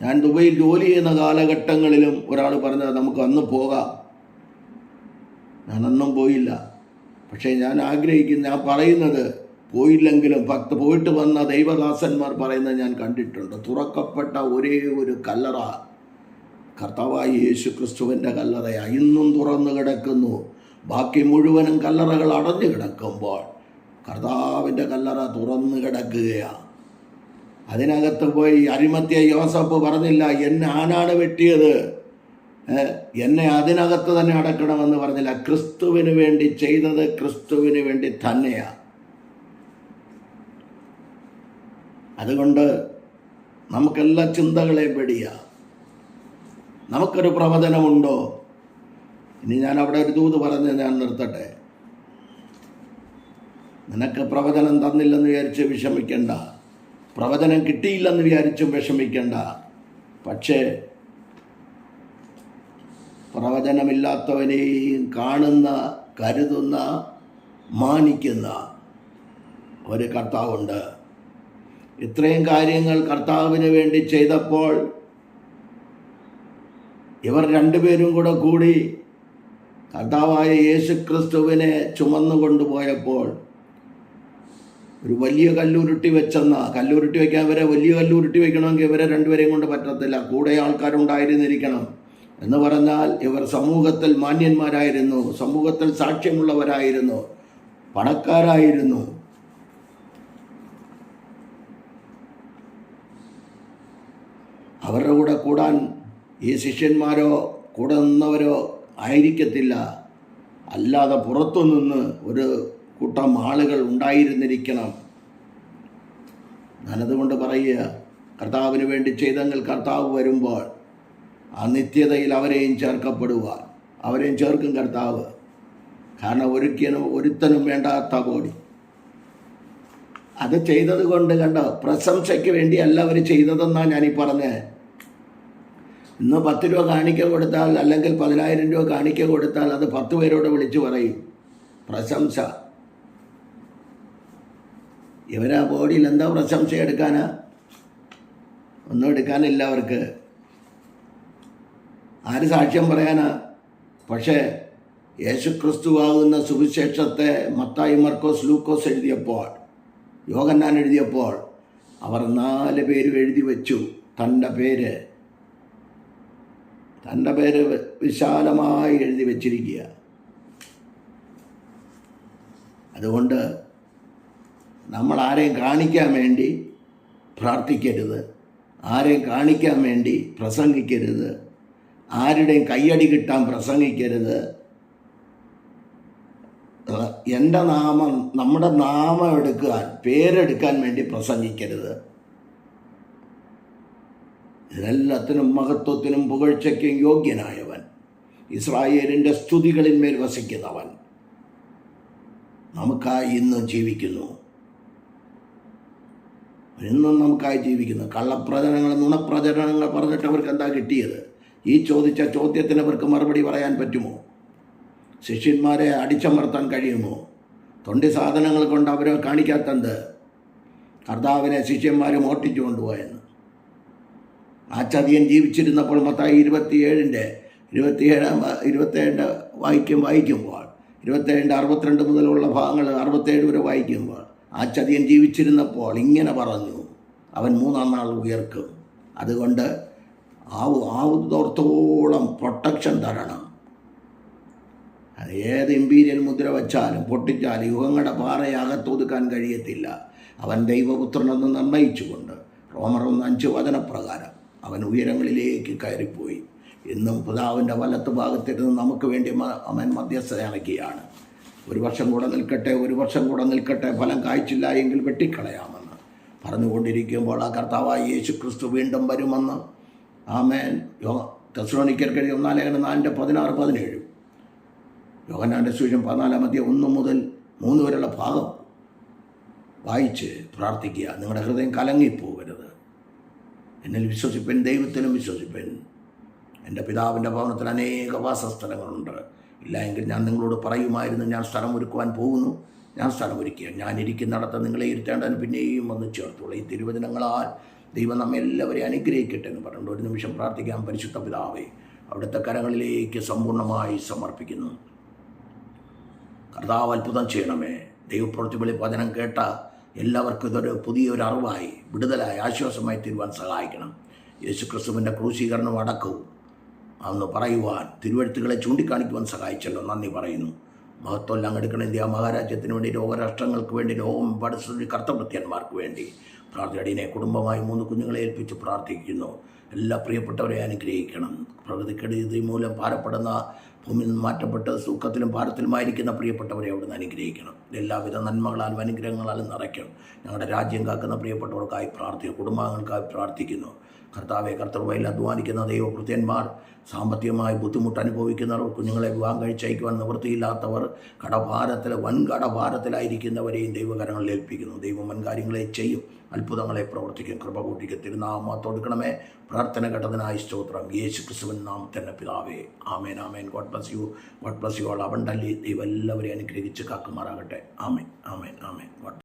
[SPEAKER 1] ഞാൻ ദുബൈയിൽ ജോലി ചെയ്യുന്ന കാലഘട്ടങ്ങളിലും ഒരാൾ പറഞ്ഞത് നമുക്ക് അന്ന് പോകാം. ഞാനന്നും പോയില്ല. പക്ഷേ ഞാൻ പറയുന്നത് പോയില്ലെങ്കിലും പോയിട്ട് വന്ന ദൈവദാസന്മാർ പറയുന്നത് ഞാൻ കണ്ടിട്ടുണ്ട്. തുറക്കപ്പെട്ട ഒരേ ഒരു കല്ലറ കർത്താവായ യേശു ക്രിസ്തുവിൻ്റെ കല്ലറയാണ്. ഇന്നും തുറന്നു കിടക്കുന്നു. ബാക്കി മുഴുവനും കല്ലറകൾ അടഞ്ഞു കിടക്കുമ്പോൾ കർത്താവിൻ്റെ കല്ലറ തുറന്നു കിടക്കുകയാണ്. അതിനകത്ത് പോയി അരിമത്യ യോസഫ് പറഞ്ഞില്ല, എന്നെ ആനാണ് വെട്ടിയത്, എന്നെ അതിനകത്ത് തന്നെ അടക്കണമെന്ന് പറഞ്ഞില്ല. ക്രിസ്തുവിന് വേണ്ടി ചെയ്തത് ക്രിസ്തുവിന് വേണ്ടി തന്നെയാണ്. അതുകൊണ്ട് നമുക്കെല്ലാ ചിന്തകളെ പേടിയാ. നമുക്കൊരു പ്രവചനമുണ്ടോ? ഇനി ഞാൻ അവിടെ ഒരു ദൂത് പറഞ്ഞ് ഞാൻ നിർത്തട്ടെ. നിനക്ക് പ്രവചനം തന്നില്ലെന്ന് വിചാരിച്ച് വിഷമിക്കണ്ട, പ്രവചനം കിട്ടിയില്ലെന്ന് വിചാരിച്ചും വിഷമിക്കണ്ട. പക്ഷേ പ്രവചനമില്ലാത്തവനെയും കാണുന്ന, കരുതുന്ന, മാനിക്കുന്ന ഒരു കർത്താവുണ്ട്. ഇത്രയും കാര്യങ്ങൾ കർത്താവിന് വേണ്ടി ചെയ്തപ്പോൾ ഇവർ രണ്ടുപേരും കൂടി കർത്താവായ യേശു ക്രിസ്തുവിനെ ചുമന്നു കൊണ്ടുപോയപ്പോൾ ഒരു വലിയ കല്ലുരുട്ടി കല്ലുരുട്ടി വയ്ക്കാൻ വലിയ കല്ലുരുട്ടി വയ്ക്കണമെങ്കിൽ ഇവരെ രണ്ടുപേരെയും കൊണ്ട് പറ്റത്തില്ല, കൂടെ ആൾക്കാരുണ്ടായിരുന്നിരിക്കണം. എന്ന് പറഞ്ഞാൽ ഇവർ സമൂഹത്തിൽ മാന്യന്മാരായിരുന്നു, സമൂഹത്തിൽ സാക്ഷ്യമുള്ളവരായിരുന്നു, പണക്കാരായിരുന്നു. അവരുടെ കൂടെ കൂടാൻ ഈ ശിഷ്യന്മാരോ കൂടെ നിന്നവരോ ആയിരിക്കത്തില്ല. അല്ലാതെ പുറത്തുനിന്ന് ഒരു കൂട്ടം ആളുകൾ ഉണ്ടായിരുന്നിരിക്കണം. ഞാനതുകൊണ്ട് പറയുക, കർത്താവിന് വേണ്ടി ചെയ്തെങ്കിൽ കർത്താവ് വരുമ്പോൾ ആ നിത്യതയിൽ അവരെയും ചേർക്കപ്പെടുവാൻ അവരെയും ചേർക്കും കർത്താവ്. കാരണം ഒരുത്തനും വേണ്ടാത്ത ബോഡി അത് ചെയ്തത് കൊണ്ട് കണ്ടോ, പ്രശംസയ്ക്ക് വേണ്ടിയല്ല അവർ ചെയ്തതെന്നാണ് ഞാനീ പറഞ്ഞത്. ഇന്ന് 10 രൂപ കാണിക്ക കൊടുത്താൽ അല്ലെങ്കിൽ 10,000 രൂപ കാണിക്ക കൊടുത്താൽ അത് 10 പേരോട് വിളിച്ചു പറയും പ്രശംസ. ഇവരാ ബോഡിയിൽ എന്താ പ്രശംസ എടുക്കാനാ? ഒന്നും എടുക്കാനില്ല അവർക്ക്. ആര് സാക്ഷ്യം പറയാനാ? പക്ഷേ യേശുക്രിസ്തുവാകുന്ന സുവിശേഷത്തെ മത്തായി, മർക്കോസ്, ലൂക്കോസ് എഴുതിയപ്പോൾ, യോഹന്നാൻ എഴുതിയപ്പോൾ അവർ 4 പേരും എഴുതി വെച്ചു തൻ്റെ പേര് വിശാലമായി എഴുതി വച്ചിരിക്കുക. അതുകൊണ്ട് നമ്മൾ ആരെയും കാണിക്കാൻ വേണ്ടി പ്രാർത്ഥിക്കരുത്, ആരെയും കാണിക്കാൻ വേണ്ടി പ്രസംഗിക്കരുത്, ആരുടെയും കയ്യടി കിട്ടാൻ പ്രസംഗിക്കരുത്. നമ്മുടെ നാമം എടുക്കാൻ, പേരെടുക്കാൻ വേണ്ടി പ്രസംഗിക്കരുത്. ഇതിനെല്ലാത്തിനും മഹത്വത്തിനും പുകഴ്ചയ്ക്കും യോഗ്യനായവൻ, ഇസ്രായേലിൻ്റെ സ്തുതികളിന്മേൽ വസിക്കുന്നവൻ നമുക്കായി ഇന്നും ജീവിക്കുന്നു. ഇന്നും നമുക്കായി ജീവിക്കുന്നു. കള്ളപ്രചരണങ്ങൾ, നുണപ്രചരണങ്ങൾ പറഞ്ഞിട്ട് അവർക്ക് എന്താ കിട്ടിയത്? ഈ ചോദിച്ച ചോദ്യത്തിന് അവർക്ക് മറുപടി പറയാൻ പറ്റുമോ? ശിഷ്യന്മാരെ അടിച്ചമർത്താൻ കഴിയുമോ? തൊണ്ടി സാധനങ്ങൾ കൊണ്ട് അവരെ കാണിക്കാത്തത് കർത്താവിനെ ശിഷ്യന്മാർ മോഷ്ടിച്ചു കൊണ്ടുപോയെന്ന്. ആ ചതിയൻ ജീവിച്ചിരുന്നപ്പോൾ മത്തായി 27 വായിക്കുമ്പോൾ 27-62 മുതലുള്ള ഭാഗങ്ങൾ 67 വരെ വായിക്കുമ്പോൾ ആ ചതിയൻ ജീവിച്ചിരുന്നപ്പോൾ ഇങ്ങനെ പറഞ്ഞു, അവൻ 3-ാം നാൾ ഉയർക്കും. അതുകൊണ്ട് ആവുന്നോർത്തോളം പ്രൊട്ടക്ഷൻ തരണം. അത് ഏത് ഇമ്പീരിയൽ മുദ്ര വച്ചാലും പൊട്ടിച്ചാലും യുഗങ്ങളുടെ പാറയെ അകത്തൊതുക്കാൻ കഴിയത്തില്ല. അവൻ ദൈവപുത്രനെന്ന് നിർണയിച്ചുകൊണ്ട് റോമർ 1:5 വചനപ്രകാരം അവൻ ഉയരങ്ങളിലേക്ക് കയറിപ്പോയി. ഇന്നും പിതാവിൻ്റെ വലത്ത് ഭാഗത്തിരുന്ന് നമുക്ക് വേണ്ടി അവൻ മധ്യസ്ഥത അണയ്ക്കുകയാണ്. ഒരു വർഷം കൂടെ നിൽക്കട്ടെ, ഫലം കായ്ച്ചില്ല എങ്കിൽ വെട്ടിക്കളയാമെന്ന് പറഞ്ഞുകൊണ്ടിരിക്കുമ്പോൾ ആ കർത്താവായ യേശു ക്രിസ്തു വീണ്ടും വരുമെന്ന് ആമേൻ. തെസ്സലോനിക്കർക്ക് 1 ലേഖനം 4:16-17, യോഹന്നാൻ്റെ സുവിശേഷം 14-1 മുതൽ 3 വരെയുള്ള ഭാഗം വായിച്ച് പ്രാർത്ഥിക്കുക. നിങ്ങളുടെ ഹൃദയം കലങ്ങിപ്പോകരുത്. എന്നിൽ വിശ്വസിപ്പൻ, ദൈവത്തിലും വിശ്വസിപ്പൻ. എൻ്റെ പിതാവിൻ്റെ ഭവനത്തിൽ അനേക വാസസ്ഥലങ്ങളുണ്ട്. ഇല്ല എങ്കിൽ ഞാൻ നിങ്ങളോട് പറയുമായിരുന്നു, ഞാൻ സ്ഥലം ഒരുക്കുവാൻ പോകുന്നു. ഞാൻ സ്ഥലം ഒരുക്കുക, ഞാൻ ഇരിക്കുന്നിടത്ത് നിങ്ങളെ ഇരുത്തേണ്ടതിന് പിന്നെയും വന്ന് ചേർത്തുള്ളൂ. ഈ തിരുവചനങ്ങളാൽ ദൈവം നമ്മെ എല്ലാവരെയും അനുഗ്രഹിക്കട്ടെ എന്ന് പറഞ്ഞുകൊണ്ട് ഒരു നിമിഷം പ്രാർത്ഥിക്കാം. പരിശുദ്ധ പിതാവേ, അവിടുത്തെ കരങ്ങളിലേക്ക് സമ്പൂർണ്ണമായി സമർപ്പിക്കുന്നു. കർത്താവ് അത്ഭുതം ചെയ്യണമേ. ദൈവപ്രവൃത്തി വചനം കേട്ട എല്ലാവർക്കും ഇതൊരു പുതിയൊരു അറിവായി, വിടുതലായി, ആശ്വാസമായി തീരുവാൻ സഹായിക്കണം. യേശുക്രിസ്തുവിൻ്റെ ക്രൂശീകരണം അടക്കവും അന്ന് പറയുവാൻ, തിരുവഴുത്തുകളെ ചൂണ്ടിക്കാണിക്കുവാൻ സഹായിച്ചല്ലോ, നന്ദി പറയുന്നു. മഹത്വം എല്ലാം എടുക്കണം. ഇന്ത്യ മഹാരാജ്യത്തിന് വേണ്ടി, ലോകരാഷ്ട്രങ്ങൾക്ക് വേണ്ടി, ലോകം കർത്തവൃത്യന്മാർക്ക് വേണ്ടി പ്രാർത്ഥനയെ കുടുംബമായി 3 കുഞ്ഞുങ്ങളെ ഏൽപ്പിച്ച് പ്രാർത്ഥിക്കുന്നു. എല്ലാ പ്രിയപ്പെട്ടവരെ അനുഗ്രഹിക്കണം. പ്രകൃതിക്കെടുതി മൂലം ഭാരപ്പെടുന്ന, ഭൂമിയിൽ നിന്ന് മാറ്റപ്പെട്ട് സുഖത്തിലും ഭാരത്തിലുമായിരിക്കുന്ന പ്രിയപ്പെട്ടവരെ അവിടുന്ന് അനുഗ്രഹിക്കണം. എല്ലാവിധ നന്മകളാലും അനുഗ്രഹങ്ങളാലും നിറയ്ക്കണം. ഞങ്ങളുടെ രാജ്യം കാക്കുന്ന പ്രിയപ്പെട്ടവർക്കായി പ്രാർത്ഥിക്കുന്നു. കുടുംബാംഗങ്ങൾക്കായി പ്രാർത്ഥിക്കുന്നു. കർത്താവെ, കർത്തൃവയിൽ അധ്വാനിക്കുന്ന ദൈവഭൃത്യന്മാർ, സാമ്പത്തികമായി ബുദ്ധിമുട്ട് അനുഭവിക്കുന്നവർ, കുഞ്ഞുങ്ങളെ വിവാഹം കഴിച്ചയക്കുവാൻ നിവൃത്തിയില്ലാത്തവർ, കടഭാരത്തിലായിരിക്കുന്നവരെയും ദൈവകരങ്ങളിൽ ഏൽപ്പിക്കുന്നു. ദൈവം വൻകാര്യങ്ങളെ ചെയ്യും, അത്ഭുതങ്ങളെ പ്രവർത്തിക്കും. കൃപ കൂട്ടിക്ക് തിരുനാമത്തോടുക്കണമേ. പ്രാർത്ഥന കേട്ടതിനായി സ്തോത്രം. യേശു ക്രിസ്തുവിൻ നാമത്തിൽ പിതാവേ, ആമേൻ, ആമേൻ. God bless you all abundantly. ദൈവം എല്ലാവരെയും അനുഗ്രഹിച്ച് കാക്കുമാറാകട്ടെ. ആമേൻ, ആമേൻ, ആമേൻ.